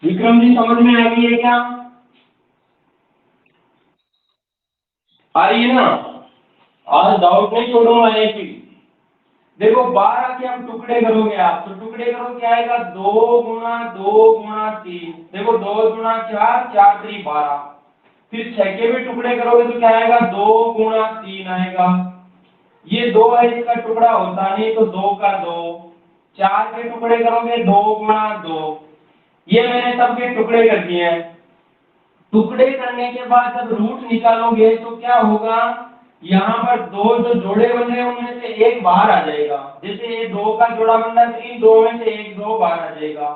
Speaker 1: विक्रम जी समझ में आ गई है क्या? आ रही है ना? आज डाउट नहीं छोड़ूंगा एक भी। देखो 12 के हम टुकड़े करोगे आप तो टुकड़े करो क्या आएगा? 2 गुणा 2 गुणा 3, देखो 2 गुणा 4, 4 3 12। फिर 6 के भी टुकड़े करोगे तो क्या आएगा? 2 गुणा 3 आएगा। ये 2 है, इसका टुकड़ा होता नहीं तो 2 का 2, 4 के टुकड़े करोगे 2 गुणा 2, ये मैंने सबके टुकड़े कर दिए हैं। टुकड़े करने के बाद जब रूट निकालोगे तो क्या होगा, यहाँ पर दो जो जोड़े बन रहे हैं उनमें से एक बाहर आ जाएगा। जैसे ये 2 का जोड़ा बन रहा है तो इन 2 में से एक 2 बाहर आ जाएगा।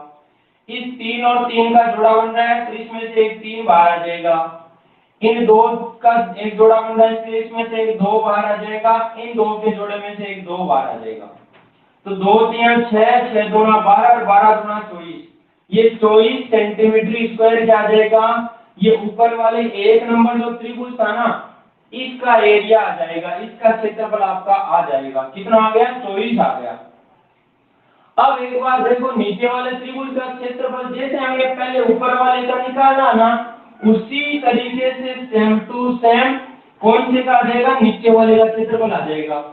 Speaker 1: इस 3 और 3 का जोड़ा बन रहा है तो इसमें से एक 3 बाहर आ जाएगा। इन 2 का एक जोड़ा बन रहा है इसलिए इसमें से एक 2 बाहर आ जाएगा। इन 2 के जोड़े में से एक 2 बाहर आ जाएगा। तो 2 3 6, 6 दूना 12 और 12 दूना 24। ये 24 सेंटीमीटर स्क्वायर क्या आ जाएगा, ये ऊपर वाले एक नंबर जो त्रिभुज था ना, इसका एरिया आ जाएगा, इसका क्षेत्रफल आपका आ जाएगा। कितना आ गया, 24 आ गया। अब एक बार देखो, नीचे वाले त्रिभुज का क्षेत्रफल जैसे हमने पहले ऊपर वाले का निकाला ना, उसी तरीके से सेम टू सेम कौन से का आ जाएगा, नीचे वाले का क्षेत्रफल आ जाएगा।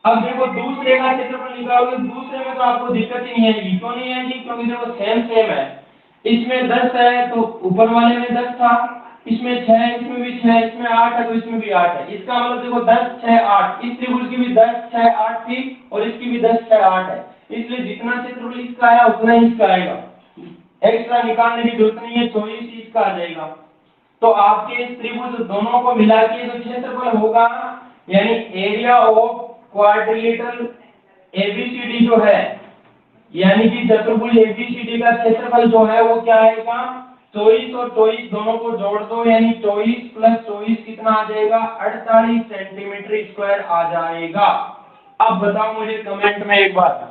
Speaker 1: अब देखो दूसरे का क्षेत्रफल निकालोगे, दूसरे में तो आपको दिक्कत ही नहीं आएगी। क्यों नहीं आएगी, क्योंकि देखो सेम सेम है। इसमें 10 है तो ऊपर वाले में 10 था, इसमें 6 है, इसमें भी 6 है, इसमें 8 है तो इसमें भी 8 है। इसका मतलब देखो 10 6 8, इस त्रिभुज की भी 10 6 8 थी और इसकी भी 10 6 8 है। इसलिए जितना क्षेत्रफल इसका आया उतना ही इसका आएगा, एक्स्ट्रा निकालने की जरूरत नहीं है, 24 इसका आ जाएगा। तो आपके इस त्रिभुज दोनों को मिला के जो क्षेत्रफल होगा, यानी एरिया ऑफ क्वाड्रिलेटरल एबीसीडी जो है, यानी कि चतुर्भुज एबीसीडी का क्षेत्रफल जो है वो क्या आएगा, 24 और 24 दोनों को जोड़ दो, यानी 24 प्लस 24 कितना आ जाएगा, 48 सेंटीमीटर स्क्वायर आ जाएगा। अब बताओ मुझे कमेंट में एक बात,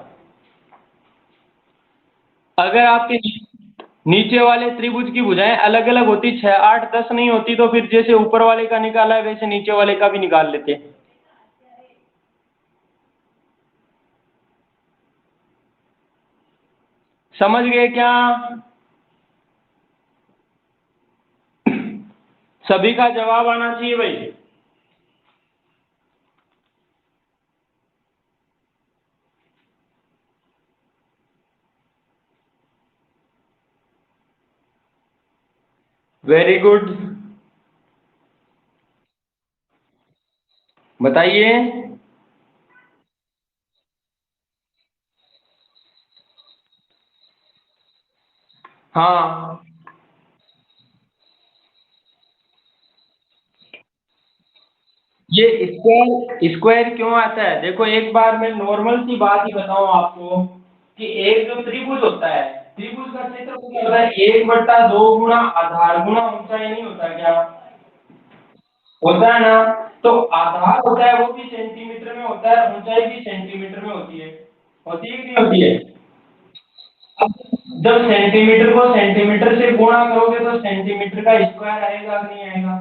Speaker 1: अगर आपके नीचे वाले त्रिभुज की भुजाएं अलग अलग होती, 6 8 10 नहीं होती, तो फिर जैसे ऊपर वाले का निकाला है वैसे नीचे वाले का भी निकाल लेते। समझ गए क्या, सभी का जवाब आना चाहिए भाई। वेरी गुड, बताइए। हाँ, ये स्क्वायर स्क्वायर क्यों आता है, देखो एक बार मैं नॉर्मल सी बात ही बताऊं आपको, कि एक जो त्रिभुज होता है, त्रिभुज का क्षेत्रफल क्या होता है, 1/2 गुणा आधार गुणा ऊंचाई, नहीं होता क्या, होता है ना। तो आधार होता है वो भी सेंटीमीटर में होता है, ऊंचाई भी सेंटीमीटर में होती है कि नहीं होती है। अब जब सेंटीमीटर को सेंटीमीटर से गुणा करोगे तो सेंटीमीटर का स्क्वायर आएगा कि नहीं आएगा।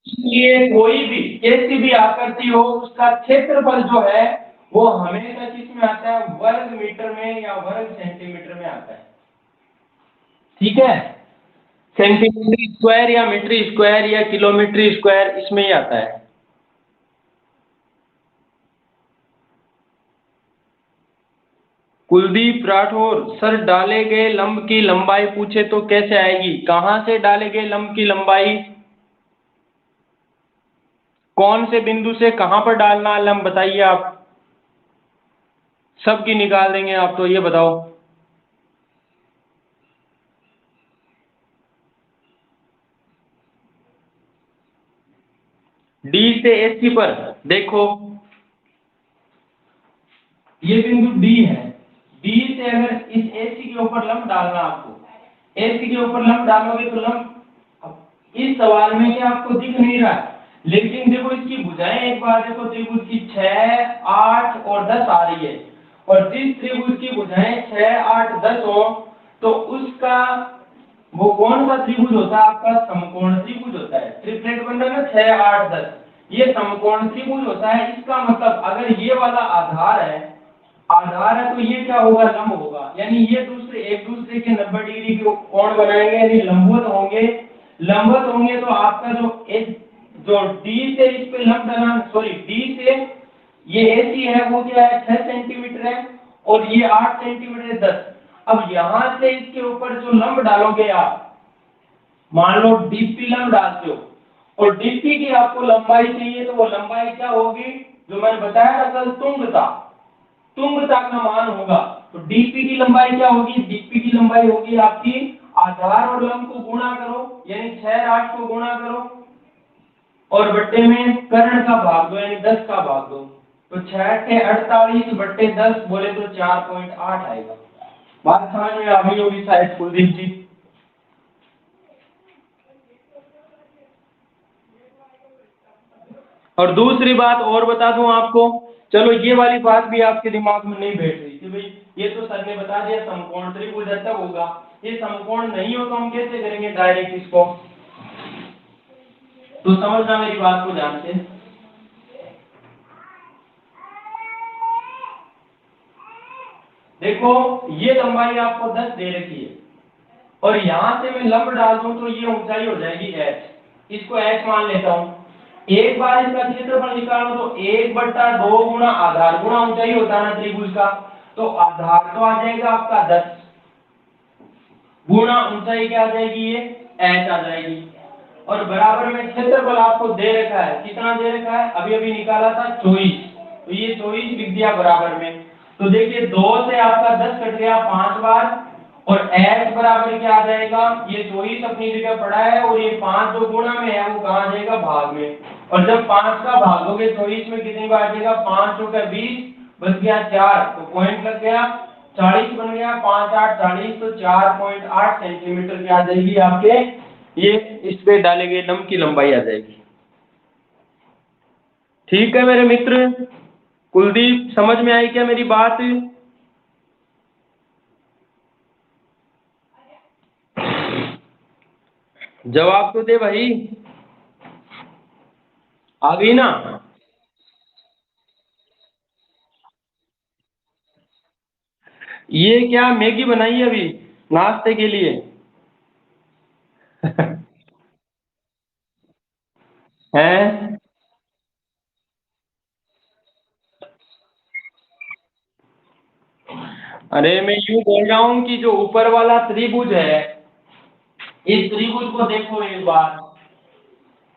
Speaker 1: इसलिए कोई भी कैसी भी आकृति हो उसका क्षेत्रफल जो है वो हमेशा किस में आता है, वर्ग मीटर में या वर्ग सेंटीमीटर में आता है। ठीक है, सेंटीमीटर स्क्वायर या मीटर स्क्वायर या किलोमीटर स्क्वायर इसमें ही आता है। कुलदीप राठौर, सर डाले गए लंब की लंबाई पूछे तो कैसे आएगी, कहां से डाले गए लंब की लंबाई, कौन से बिंदु से कहां पर डालना है लंब, बताइए आप, सबकी निकाल देंगे आप तो, ये बताओ। डी से एसी पर देखो, ये बिंदु डी है, डी से अगर इस एसी के ऊपर लंब डालना आपको, एसी के ऊपर लंब डालोगे तो लंब इस सवाल में क्या आपको दिख नहीं रहा है, लेकिन देखो इसकी भुजाएं एक बार देखो, त्रिभुज की 6 8 और 10 आ रही है, और जिस त्रिभुज की भुजाएं 6 8 10 हो तो उसका वो कौन सा त्रिभुज होता है, आपका समकोण त्रिभुज होता है। ट्रिपलेट बन रहा है ना 6 8 10, ये समकोण त्रिभुज होता है। इसका मतलब अगर ये वाला आधार है, आधार है तो ये क्या होगा, लंब होगा, यानी ये दूसरे एक दूसरे के 90 डिग्री के कोण बनाएंगे, यानी लंबवत होंगे। लंबवत होंगे तो आपका जो एक जो डी से इस पे लंब डालना, सॉरी डी से ये एसी है वो क्या है, 6 सेंटीमीटर है, और ये 8 सेंटीमीटर 10। अब यहां से इसके ऊपर जो लंब डालोगे आप, मान लो डीपी लंब डालते हो और डीपी की आपको लंबाई चाहिए, तो वो लंबाई क्या होगी, जो मैंने बताया था कल, तुंग था, तुंगता का मान होगा। तो डीपी की लंबाई क्या होगी? डीपी की लंबाई होगी आपकी आधार और लंब को गुणा करो, यानी 6 और 8 को गुणा करो और बट्टे में कर्ण का भाग दो, यानी 10 का भाग दो। तो 6 के 48 बट्टे 10 बोले तो 4.8 आएगा। बात समझ में आ गई होगी शायद कुलदीप जी। और दूसरी बात और बता दूं आपको, चलो ये वाली बात भी आपके दिमाग में नहीं बैठ रही कि भाई ये तो सर ने बता दिया समकोण त्रिभुज ऐसा होगा, ये समकोण नहीं हो तो हम कैसे करेंगे डायरेक्ट इसको? तो समझना मेरी बात को ध्यान से। देखो ये लंबाई आपको 10 दे रखी है और यहां से मैं लंब डाल दूं तो ये ऊंचाई हो जाएगी h, इसको h मान लेता हूं। एक बार इसका क्षेत्रफल निकालो तो 1/2 गुणा आधार गुणा ऊंचाई होता है ना त्रिभुज का, तो आधार तो आ जाएगा आपका 10 गुणा ऊंचाई क्या आ जाएगी? ये h आ जाएगी। और बराबर में क्षेत्रफल आपको दे रखा है, कितना दे रखा है? अभी अभी निकाला था 24, तो ये 24 लिख दिया बराबर में। तो देखिए 2 से आपका 10 कट गया 5 बार और h बराबर क्या आ जाएगा? ये 24 अपनी जगह पड़ा है और ये 5 जो गुणा में है वो कहां आ जाएगा? भाग में। और जब 5 का भाग दोगे 24 में कितनी बार आ जाएगा? 5 चौके 20 बच गया 4, तो पॉइंट लग गया 40 बन गया, 5 8 40, तो 4.8 सेंटीमीटर क्या आ जाएगी आपके? ये इस पे डाले गए लंब की लंबाई आ जाएगी। ठीक है मेरे मित्र, कुलदीप समझ में आई क्या मेरी बात? जवाब तो दे भाई, आ गई ना? ये क्या मैगी बनाई है अभी नाश्ते के लिए? हैं? अरे मैं यूं बोल रहा हूँ कि जो ऊपर वाला त्रिभुज है, इस त्रिभुज को देखो एक बार,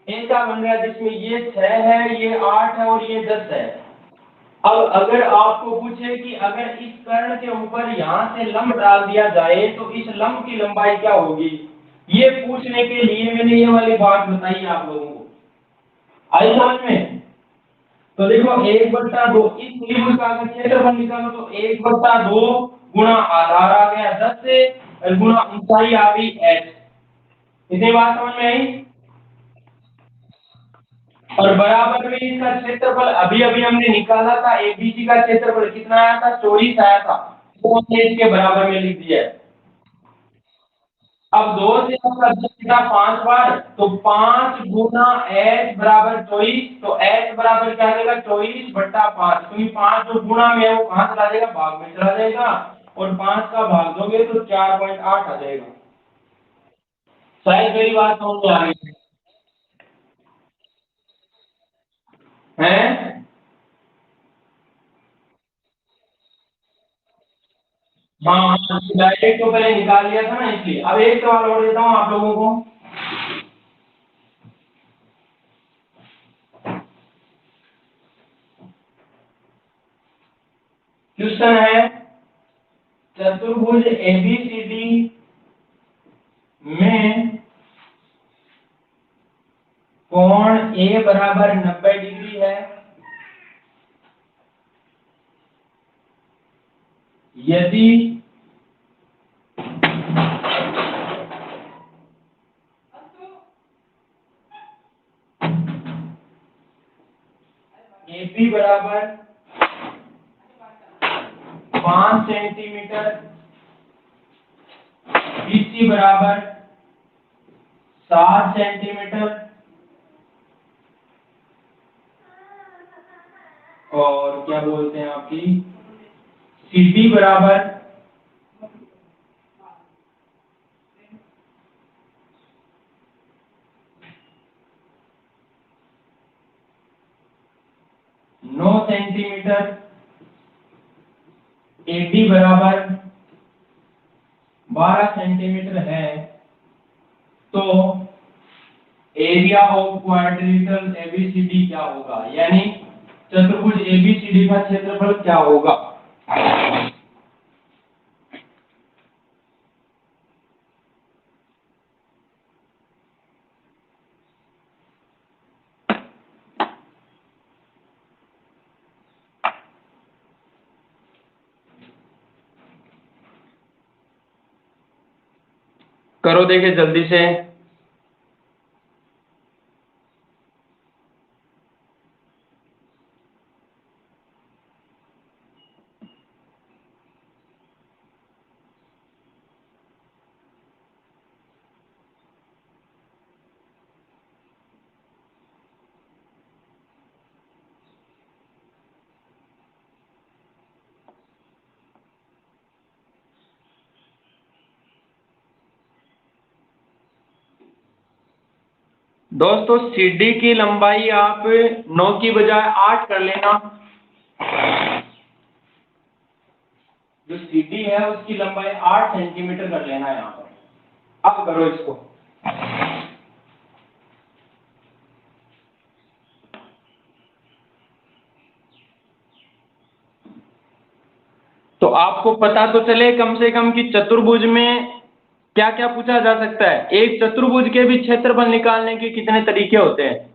Speaker 1: ऐसा बन रहा है जिसमें ये 6 है, ये 8 है और ये 10 है। अब अगर आपको पूछे कि अगर इस कर्ण के ऊपर यहाँ से लंब डाल दिया जाए तो इस लंब की लंबाई क्या होगी, ये पूछने के लिए मैंने ये वाली बात बताई आप लोगों को। आई समझ में? तो देखो 1/2 इस त्रिभुज का अगर क्षेत्रफल निकालो तो 1/2 गुणा आधार आ गया 10 से और गुणा ऊंचाई आ गई h। इतनी बात समझ में आई? और बराबर में इसका क्षेत्रफल अभी अभी हमने निकाला था, एबीसी का क्षेत्रफल कितना आया था? 24 आया था, तो हमने इसके बराबर में लिख दिया है। अब 2 से आपका 5 बार, तो 5 गुना h बराबर 24, तो h बराबर क्या आ जाएगा? 24/5, क्योंकि 5 जो गुणा में है वो कहां चला जाएगा? भाग में चला जाएगा और 5 का भाग दोगे तो 4.8 आ जाएगा। शायद मेरी बात समझ में आ रही है? हाँ हाँ, डायरेक्ट तो पहले निकाल लिया था ना, इसलिए अब एक सवाल और देता हूँ आप लोगों को। क्वेश्चन है, चतुर्भुज एबीसीडी में कोण ए बराबर 90 डिग्री है यदि एबी बराबर 5 सेंटीमीटर, बीसी बराबर 7 सेंटीमीटर और क्या बोलते हैं आपकी सीडी बराबर 9 सेंटीमीटर, एडी बराबर 12 सेंटीमीटर है, तो एरिया ऑफ क्वाड्रिलेटरल एबीसीडी क्या होगा, यानी चतुर्भुज एबीसीडी का क्षेत्रफल क्या होगा? करो देखिए जल्दी से। दोस्तों सीडी की लंबाई आप 9 की बजाय 8 कर लेना। जो सीडी है उसकी लंबाई 8 सेंटीमीटर कर लेना यहाँ पर। अब करो इसको। तो आपको पता तो चले कम से कम कि चतुर्भुज में क्या क्या पूछा जा सकता है। एक चतुर्भुज के भी क्षेत्रफल निकालने के कितने तरीके होते हैं।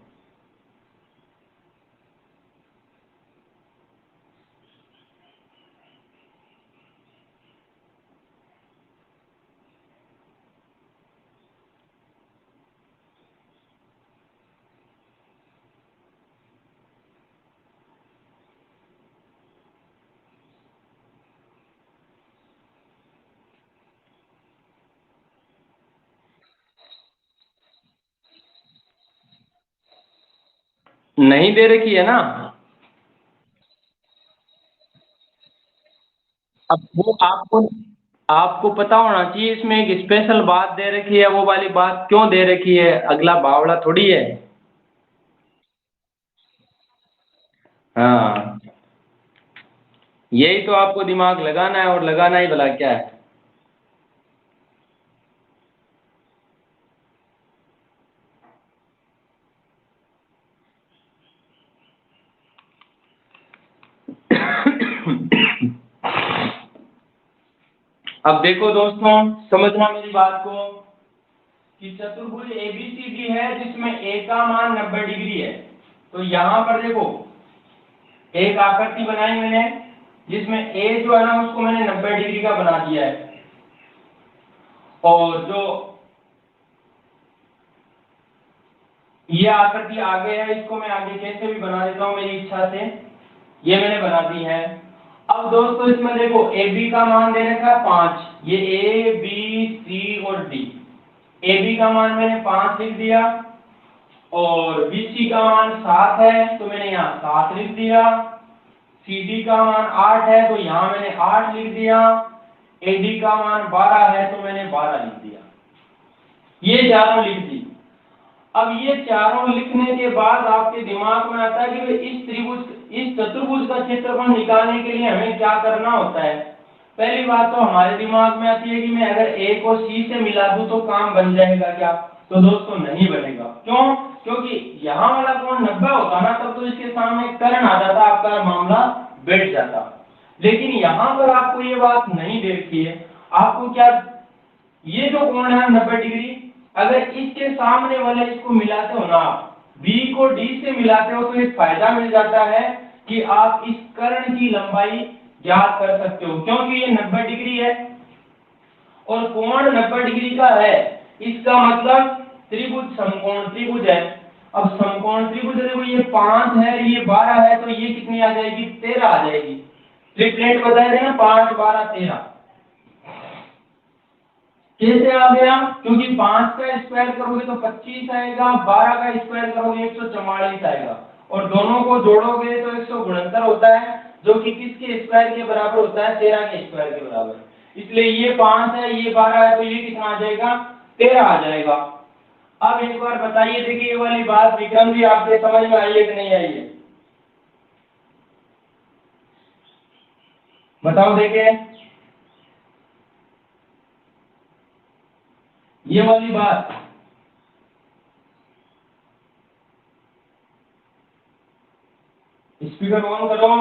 Speaker 1: नहीं दे रखी है ना। अब वो आपको आपको पता होना चाहिए इसमें एक स्पेशल बात दे रखी है। वो वाली बात क्यों दे रखी है, अगला बावड़ा थोड़ी है। हाँ, यही तो आपको दिमाग लगाना है, और लगाना ही भला क्या है। अब देखो दोस्तों, समझना मेरी बात को कि चतुर्भुज एबीसीडी है जिसमें ए का मान 90 डिग्री है। तो यहां पर देखो एक आकृति बनाई मैंने जिसमें ए जो है ना उसको मैंने 90 डिग्री का बना दिया है। और जो ये आकृति आगे है इसको मैं आगे कैसे भी बना देता हूं मेरी इच्छा से। ये मैंने बना दी है। अब दोस्तों इसमें देखो ए बी का मान दे रखा है 5। ये ए बी सी और डी। ए बी का मान मैंने 5 लिख दिया, और बी सी का मान 7 है तो मैंने यहाँ 7 लिख दिया। सी डी का मान 8 है तो यहाँ मैंने 8 लिख दिया। ए डी का मान 12 है तो मैंने 12 लिख दिया। ये चारों लिख दी। अब ये चारों लिखने के बाद आपके दिमाग में आता है कि भाई इस चतुर्भुज का क्षेत्रफल निकालने के लिए हमें क्या करना होता है। पहली बात तो हमारे दिमाग में आती है कि मैं अगर ए को सी से मिला दूं तो काम बन जाएगा क्या। तो दोस्तों नहीं बनेगा। क्यों? क्योंकि यहाँ वाला कोण 90 होता ना तब तो इसके सामने कर्ण आ जाता, आपका मामला बैठ जाता। लेकिन यहाँ पर आपको ये बात नहीं देखी है। आपको क्या, ये जो कोण है 90 डिग्री, अगर इसके सामने वाले इसको मिलाते हो ना, बी को डी से मिलाते हो तो एक फायदा मिल जाता है कि आप इस कर्ण की लंबाई ज्ञात कर सकते हो। क्योंकि ये 90 डिग्री है और कोण 90 डिग्री का है, इसका मतलब त्रिभुज समकोण त्रिभुज है। अब समकोण त्रिभुज देखो ये 5 है, ये 12 है, तो ये कितनी आ जाएगी? 13 आ जाएगी। ट्रिपलेट बताए थे ना, 5 12 13। कैसे आ गया? क्योंकि 5 का स्क्वायर करोगे तो 25 आएगा, 12 का स्क्वायर करोगे 144 आएगा, और दोनों को जोड़ोगे तो 169 होता है, जो कि किसके स्क्वायर के बराबर होता है? 13 के स्क्वायर के बराबर। इसलिए ये 5 है, ये 12 है, तो ये कितना आ जाएगा? 13 आ जाएगा। अब एक बार बताइए, देखिए ये वाली बात विक्रम जी आपके समझ में आई है कि नहीं आई है? बताओ देखिए ये वाली बात। स्पीकर ऑन करो।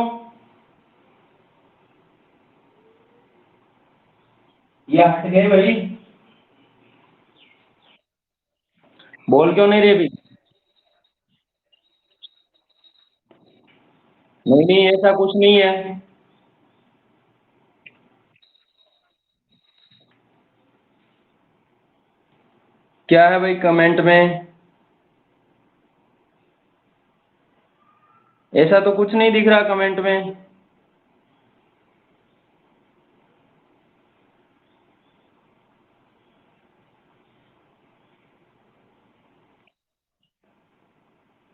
Speaker 1: ये हट गए भाई, बोल क्यों नहीं रहे अभी? नहीं नहीं, ऐसा कुछ नहीं है। क्या है भाई कमेंट में? ऐसा तो कुछ नहीं दिख रहा कमेंट में।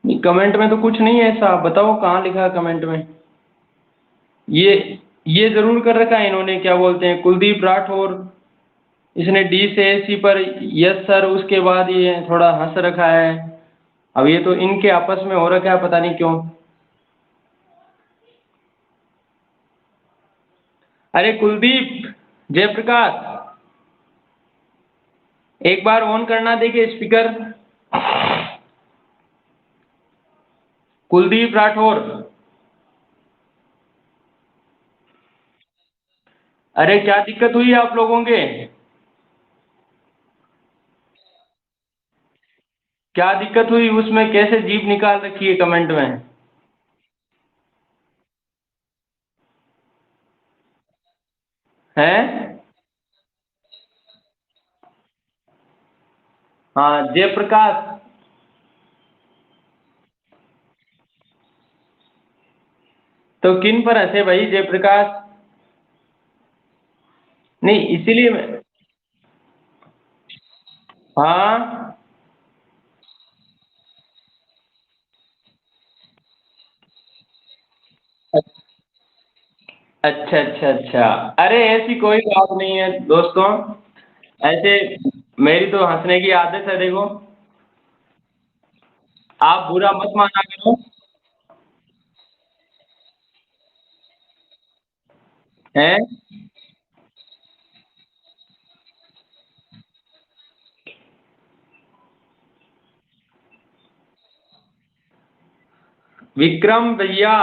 Speaker 1: नहीं, कमेंट में तो कुछ नहीं है ऐसा, बताओ कहाँ लिखा है कमेंट में? ये ये जरूर कर रखा है इन्होंने, क्या बोलते हैं, कुलदीप राठौर। इसने डी से सी पर यस सर, उसके बाद ये थोड़ा हंस रखा है। अब ये तो इनके आपस में हो रखा है, पता नहीं क्यों। अरे कुलदीप, जयप्रकाश, एक बार ऑन करना देखिए स्पीकर। कुलदीप राठौर। अरे क्या दिक्कत हुई आप लोगों के? क्या दिक्कत हुई उसमें, कैसे जीप निकाल रखी है कमेंट में? हैं? हाँ जयप्रकाश। तो किन पर हंसे भाई जयप्रकाश? नहीं इसीलिए हाँ। अच्छा अच्छा अच्छा। अरे ऐसी कोई बात नहीं है दोस्तों। ऐसे मेरी तो हंसने की आदत है देखो। आप बुरा मत माना करो। हैं? विक्रम भैया।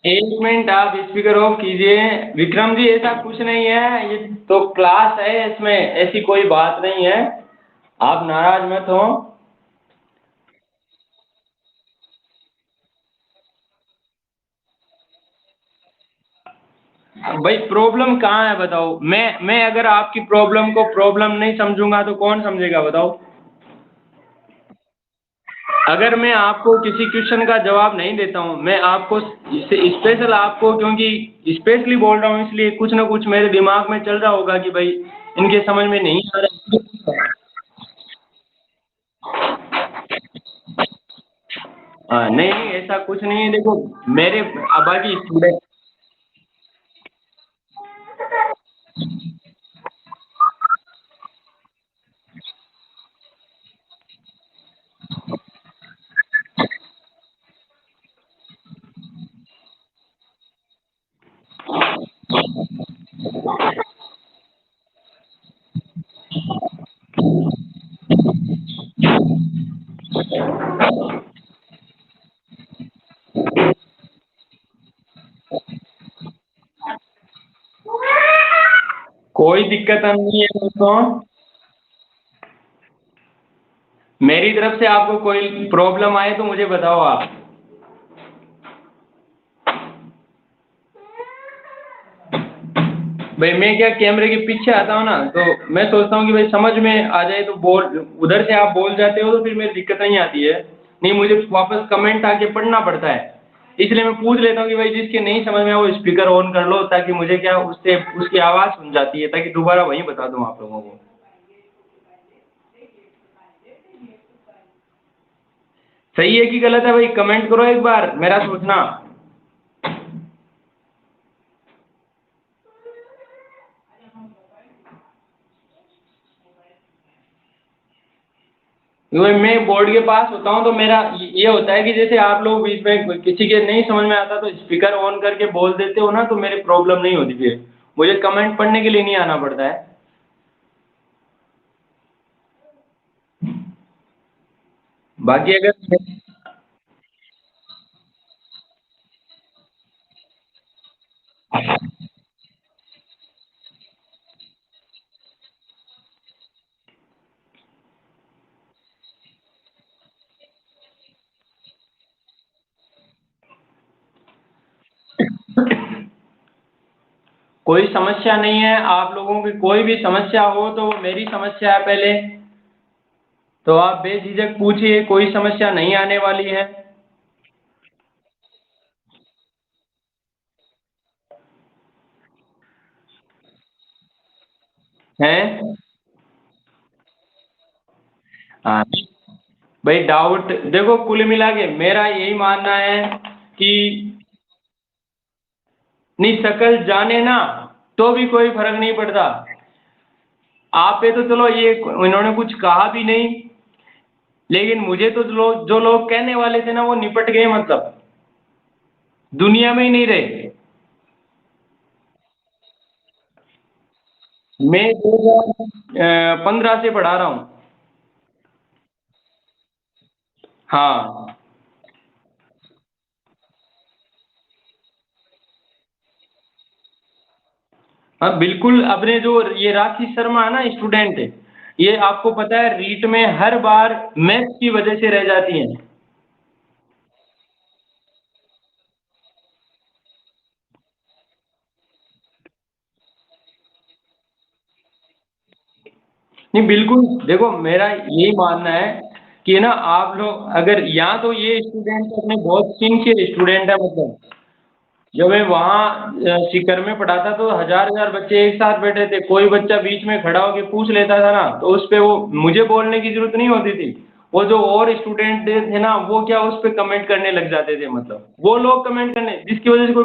Speaker 1: एक मिनट, आप स्पीकर ऑफ कीजिए। विक्रम जी ऐसा कुछ नहीं है, ये तो क्लास है, इसमें ऐसी कोई बात नहीं है। आप नाराज मत हो। भाई प्रॉब्लम कहाँ है बताओ? मैं अगर आपकी प्रॉब्लम को प्रॉब्लम नहीं समझूंगा तो कौन समझेगा बताओ? अगर मैं आपको किसी क्वेश्चन का जवाब नहीं देता हूँ, मैं आपको स्पेशल आपको, क्योंकि स्पेशली बोल रहा हूँ इसलिए कुछ ना कुछ मेरे दिमाग में चल रहा होगा कि भाई इनके समझ में नहीं आ रहा है। हाँ नहीं नहीं, ऐसा कुछ नहीं है देखो। मेरे बाकी स्टूडेंट। कोई दिक्कत नहीं है दोस्तों। मेरी तरफ से आपको कोई प्रॉब्लम आए तो मुझे बताओ आप। भाई मैं क्या कैमरे के पीछे आता हूँ ना, तो मैं सोचता हूँ कि भाई समझ में आ जाए तो बोल, उधर से आप बोल जाते हो तो फिर मेरी दिक्कत नहीं आती है। नहीं मुझे वापस कमेंट आके पढ़ना पड़ता है। इसलिए मैं पूछ लेता हूँ कि भाई जिसके नहीं समझ में आए वो स्पीकर ऑन कर लो, ताकि मुझे क्या उससे उसकी आवाज़ सुन जाती है, ताकि दोबारा वही बता दूँ आप लोगों को। सही है कि गलत है भाई, कमेंट करो एक बार मेरा सोचना।
Speaker 2: मैं बोर्ड के पास होता हूँ तो मेरा ये होता है कि जैसे आप लोग बीच में किसी के नहीं समझ में आता तो स्पीकर ऑन करके बोल देते हो ना, तो मेरी प्रॉब्लम नहीं होती, फिर मुझे कमेंट पढ़ने के लिए नहीं आना पड़ता है। बाकी अगर कोई समस्या नहीं है, आप लोगों की कोई भी समस्या हो तो वो मेरी समस्या है पहले, तो आप बेझिझक पूछिए, कोई समस्या नहीं आने वाली है। हैं? हाँ भाई, डाउट देखो, कुल मिला के मेरा यही मानना है कि नहीं, शकल जाने ना तो भी कोई फर्क नहीं पड़ता। आप पे तो चलो ये इन्होंने कुछ कहा भी नहीं, लेकिन मुझे तो जो लोग कहने वाले थे ना वो निपट गए, मतलब दुनिया में ही नहीं रहे। मैं 2015 से पढ़ा रहा हूँ। हाँ। हाँ बिल्कुल, अपने जो ये राशि शर्मा है ना स्टूडेंट, ये आपको पता है रीट में हर बार मैथ्स की वजह से रह जाती हैं। नहीं बिल्कुल, देखो मेरा यही मानना है कि ना आप लोग अगर यहाँ तो ये स्टूडेंट अपने बहुत सिंसियर स्टूडेंट है, मतलब जब मैं वहाँ सीकर में पढ़ाता तो हजार हजार बच्चे एक साथ बैठे थे, कोई बच्चा बीच में खड़ा होकर पूछ लेता था ना तो उस पे वो मुझे बोलने की जरूरत नहीं होती थी, वो जो और स्टूडेंट थे ना वो क्या उस पे कमेंट करने लग जाते थे, मतलब वो लोग कमेंट करने जिसकी वजह से कोई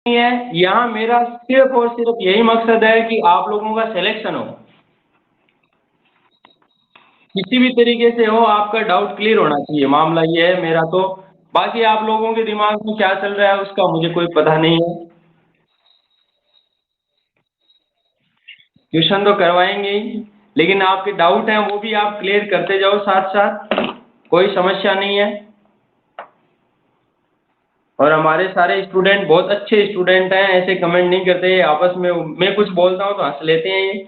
Speaker 2: नहीं है। यहाँ मेरा सिर्फ और सिर्फ यही मकसद है कि आप लोगों का सिलेक्शन हो, किसी भी तरीके से हो, आपका डाउट क्लियर होना चाहिए, मामला ये है मेरा तो। बाकी आप लोगों के दिमाग में क्या चल रहा है उसका मुझे कोई पता नहीं है। ट्यूशन तो करवाएंगे ही, लेकिन आपके डाउट हैं वो भी आप क्लियर करते जाओ साथ साथ, कोई समस्या नहीं है। और हमारे सारे स्टूडेंट बहुत अच्छे स्टूडेंट हैं, ऐसे कमेंट नहीं करते आपस में, मैं कुछ बोलता हूँ तो हंस लेते हैं ये।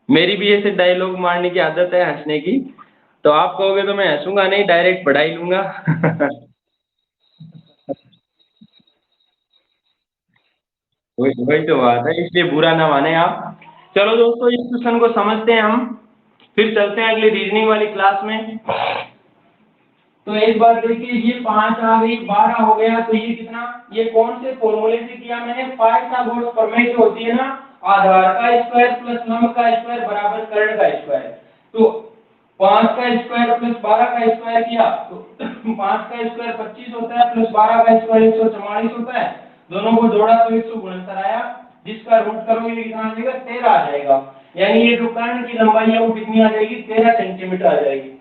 Speaker 2: मेरी भी ऐसे डायलॉग मारने की आदत है, हंसने की, तो आप कहोगे तो मैं हंसूंगा नहीं, डायरेक्ट पढ़ा ही लूंगा। वही तो बात है, इसलिए बुरा ना माने आप। चलो दोस्तों, इस क्वेश्चन को समझते हैं हम, फिर चलते हैं अगली रीजनिंग वाली क्लास में। तो एक बार देखिए, ये 5 आ गई, 12 हो गया, तो ये कितना, ये कौन से फॉर्मूले से किया मैंने, पाइथागोरस प्रमेय जो होती है ना, आधार का स्क्वायर प्लस लंब का स्क्वायर बराबर कर्ण का स्क्वायर। तो 5 का स्क्वायर प्लस 12 का स्क्वायर किया तो 5 का स्क्वायर 25 होता है, प्लस 12 का स्क्वायर 144 होता है, दोनों को जोड़ा तो 169 आया, जिसका रूट करोगे ये कितना आ जाएगा, 13 आ जाएगा। यानी ये जो कर्ण की लंबाई है वो कितनी आ जाएगी, 13 सेंटीमीटर आ जाएगी।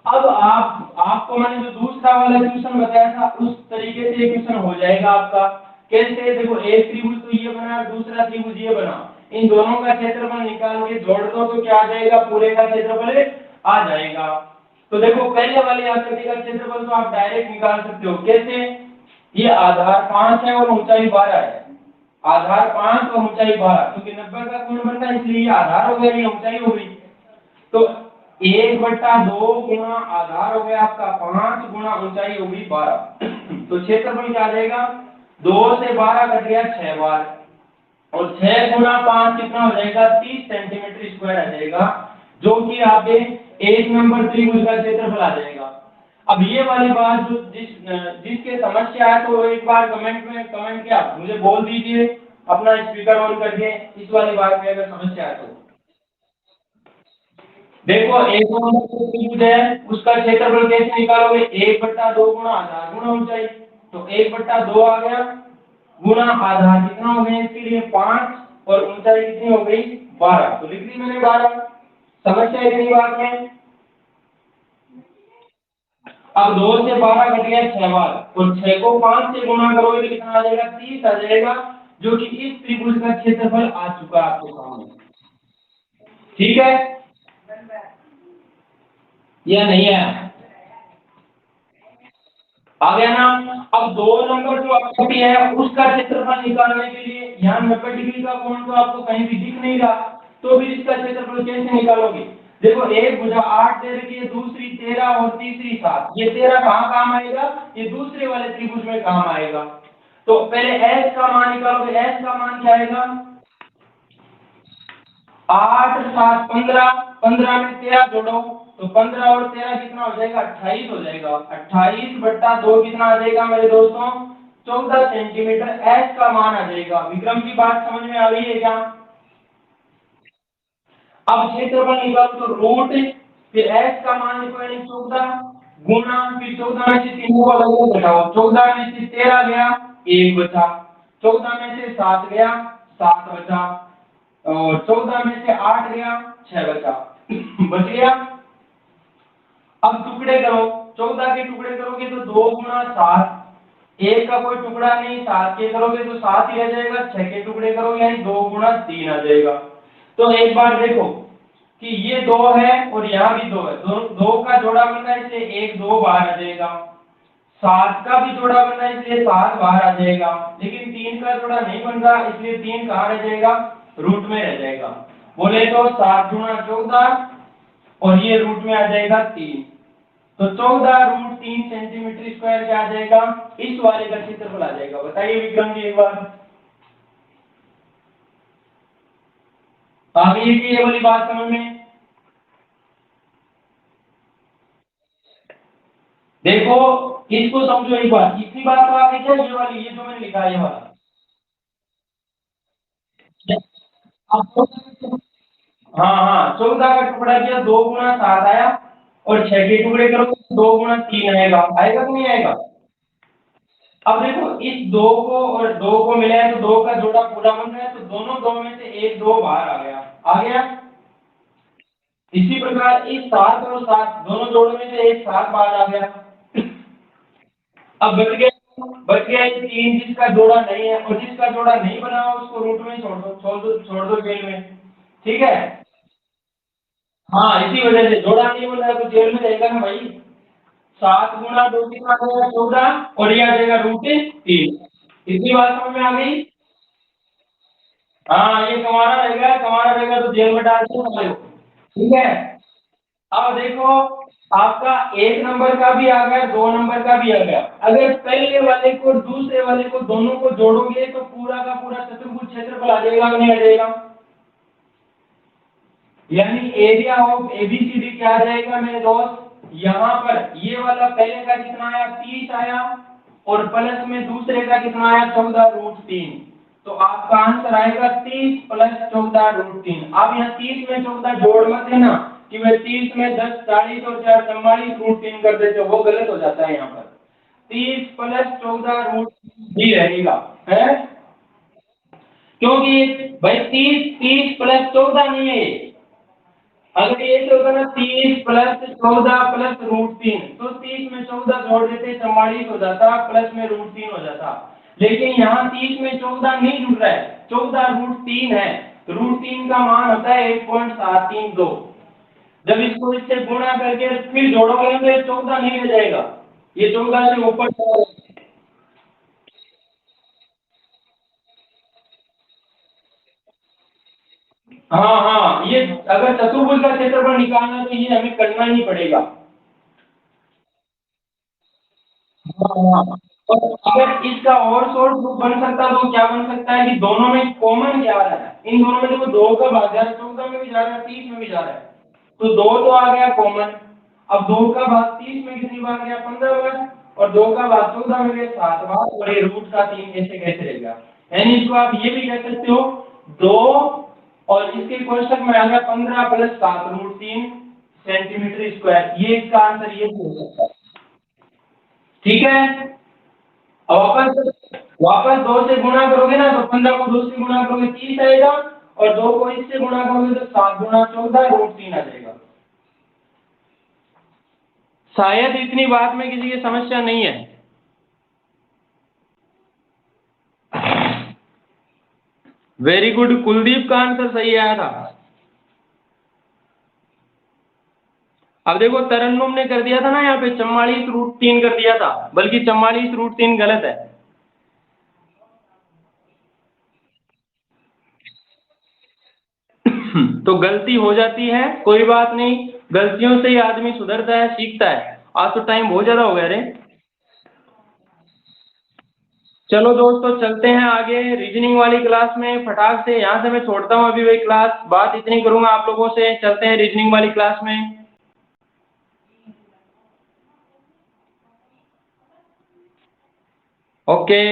Speaker 2: अब आपको मैंने जो दूसरा वाला क्वेश्चन बताया था उस तरीके से क्वेश्चन हो जाएगा आपका। कैसे, देखो एक त्रिभुज तो ये बना, दूसरा त्रिभुज ये बना, इन दोनों का क्षेत्रफल निकाल के जोड़ दो तो क्या आ जाएगा, पूरे का क्षेत्रफल आ जाएगा। तो देखो पहले वाली आकृति का क्षेत्रफल तो आप डायरेक्ट निकाल सकते हो, कैसे, ये आधार 5 है और ऊंचाई 12 है, आधार 5 और ऊंचाई 12, क्योंकि 90 का कोण बनता है इसलिए ये आधार हो गया, ये ऊंचाई हो गई। तो 1/2 गुणा आधार हो गया आपका 5 गुणा ऊंचाई होगी 12। तो क्षेत्रफल क्या आ जाएगा, 2 से 12 कट गया 6 बार, और 6 गुणा 5 कितना हो जाएगा, 30 सेंटीमीटर स्क्वायर आ जाएगा, जो कि आपके 1 नंबर त्रिभुज का क्षेत्रफल आ जाएगा। अब ये वाली बात जो जिसके समस्या है तो एक बार कमेंट में कमेंट क्या मुझे बोल दीजिए, अपना स्पीकर ऑन करके, इस वाली बात में अगर समस्या है तो। देखो एक नंबर जो त्रिभुज है उसका क्षेत्रफल कैसे निकालोगे, 1/2 गुणा आधार गुणा ऊंचाई, तो 1/2 आ गया, गुना आधार कितना हो गया इसके लिए 5 और ऊंचाई कितनी हो गई 12, तो लिख दी मैंने 12। समस्या इतनी बात में। अब 2 से 12 कट गया 6 बार, तो 6 को 5 से गुना करोगे तो कितना आ जाएगा 30 आ जाएगा, जो कि इस त्रिभुज का क्षेत्रफल आ चुका है आपके सामने। ठीक है या नहीं है? आ गया ना। अब 2 नंबर जो आकृति है उसका क्षेत्रफल निकालने के लिए यहाँ 90 डिग्री का कोण तो आपको कहीं भी दिख नहीं रहा, तो भी इसका क्षेत्रफल कैसे निकालोगे? देखो एक भुजा 8 दे रखी है, दूसरी 13 और तीसरी 7, ये 13 कहाँ काम आएगा? ये दूसरे वाले त्रिभुज में काम आएगा। तो पहले s का मान निकालोगे, s का मान क्या आएगा? 8 7 15, 15 में 13 जोड़ो तो 15 और 13 कितना हो जाएगा? 28 हो जाएगा। 28/2 कितना आ जाएगा मेरे दोस्तों? 14 सेंटीमीटर s का मान आ जाएगा। विक्रम की बात समझ में आ रही है क्या? अब क्षेत्रफल निकालो तो रूट, फिर s का मान लिखो यानी 14 गुना, फिर 14 में से 3 को अलग अलग घटाओ, 14 में से 13 गया 1 बचा, 14 में से 7 गया 7 बचा, और 14 में से 8 गया 6 बचा बच गया। अब टुकड़े करो, 14 के टुकड़े करोगे तो 2 गुना 7, एक का कोई टुकड़ा नहीं, 7 के करोगे तो 7 ही रह जाएगा, 6 के टुकड़े करोगे यानी 2 गुना 3 आ जाएगा। तो एक बार देखो कि ये 2 है और यहाँ भी 2 है, दो का जोड़ा बन रहा है इसलिए 1 2 बाहर आ जाएगा, 7 का भी जोड़ा बन रहा है इसलिए 7 बाहर आ जाएगा, लेकिन 3 का जोड़ा नहीं बन रहा इसलिए 3 कहाँ रह जाएगा? रूट में रह जाएगा। बोले तो 7 गुना 14 और ये रूट में आ जाएगा 3, तो 14√3 सेंटीमीटर स्क्वायर क्या आ जाएगा? इस वाले का क्षेत्रफल आ जाएगा। बताइए विक्रम जी एक बार, आ गई कि ये वाली बात समझ में? देखो इसको समझो एक बार, इतनी बात तो आ गई क्या? ये वाली, ये जो मैंने लिखा है ये वाला, अब हाँ हाँ 14 का टुकड़ा किया 2 गुना 7 आया, और 6 के टुकड़े करो 2 गुना 3 आएगा, आएगा कि नहीं आएगा? अब देखो इस 2 को और 2 को मिलाया तो 2 का जोड़ा पूरा बन रहा है, तो दोनों 2 में से एक 2 बाहर आ गया, आ गया। इसी प्रकार इस 7 और 7 दोनों जोड़ों में से एक 7 बाहर आ गया। अब बच गया ये 3 जिसका जोड़ा नहीं है, और जिसका जोड़ा नहीं बना हो उसको रूट में छोड़ दो जेल में। ठीक है हाँ, इसी वजह से जोड़ा नहीं बन रहा तो जेल में रहेगा ना भाई। 7 गुना 2 कितना आ जाएगा? 14, और ये आ जाएगा √3। इतनी बात समझ में आ गई? हाँ ये कमाना रहेगा तो जेल में डाल दो साले को। ठीक है अब देखो आपका 1 नंबर का भी आ गया, 2 नंबर का भी आ गया। अगर पहले वाले को दूसरे वाले को दोनों को जोड़ोगे तो पूरा का पूरा चतुर्भुज क्षेत्रफल आ जाएगा कि नहीं आ जाएगा? यानी एरिया ऑफ एबीसीडी क्या आ जाएगा मेरे दोस्त? यहाँ पर ये वाला पहले का कितना आया? 30 आया, और प्लस में दूसरे का कितना आया? 14√3। तो आपका आंसर आएगा 30 प्लस 14√3। अब यहाँ 30 में 14 जोड़ मत देना कि मैं 30 में 10 40 और 4 44√3 कर देते हो, वो गलत हो जाता है। यहाँ पर 30 प्लस 14√3 ही रहेगा, है क्योंकि भाई 30 प्लस 14 नहीं है ये। अगर ये होगा ना 30 प्लस 14 प्लस √3, तो 30 में 14 जोड़ देते 44 हो जाता, प्लस में √3 हो जाता। लेकिन यहाँ 30 में 14 नहीं जुड़ रहा है, 14√3 है, √3 का मान होता है 1.732। जब इसको इससे गुणा करके फिर जोड़ोगे तो ये 14 नहीं रह जाएगा, ये 14 से ऊपर चला जाएगा। हाँ हाँ, ये अगर चतुर्भुज का क्षेत्रफल निकालना है तो ये हमें करना ही पड़ेगा। हाँ, और अगर इसका और सोर्स ग्रुप बन सकता है तो क्या बन सकता है कि दोनों में कॉमन क्या आ रहा है? इन दोनों में देखो 2 का भाग जा रहा है, 14 में भी जा रहा है 30 में भी जा रहा है, तो 2 तो आ गया कॉमन। अब 2 का भाग 30 में कितनी बार गया? 15 बार, और 2 का भाग 14 में गया 7 बार, और ये रूट का 3 ऐसे कैसे रहेगा? यानी इसको आप ये भी कह सकते हो 2 और इसके कोष्टक में आ गया 15 प्लस 7√3 सेंटीमीटर स्क्वायर, ये इसका आंसर ये भी हो सकता है। ठीक है अब वापस वापस 2 से गुणा करोगे ना तो 15 को 2 से गुणा करोगे 30 आएगा, और 2 को इससे गुणा करोगे तो 7 गुणा 14 √3 आ जाएगा। शायद इतनी बात में किसी की समस्या नहीं है। वेरी गुड, कुलदीप का आंसर सही आया था। अब देखो तरन्नुम ने कर दिया था ना यहाँ पे 44√3 कर दिया था, बल्कि 44√3 गलत है। तो गलती हो जाती है, कोई बात नहीं, गलतियों से ही आदमी सुधरता है, सीखता है। आज तो टाइम बहुत ज्यादा हो गया रे। चलो दोस्तों चलते हैं आगे रीजनिंग वाली क्लास में फटाक से। यहाँ से मैं छोड़ता हूँ अभी वही क्लास, बात इतनी करूंगा आप लोगों से। चलते हैं रीजनिंग वाली क्लास में। ओके।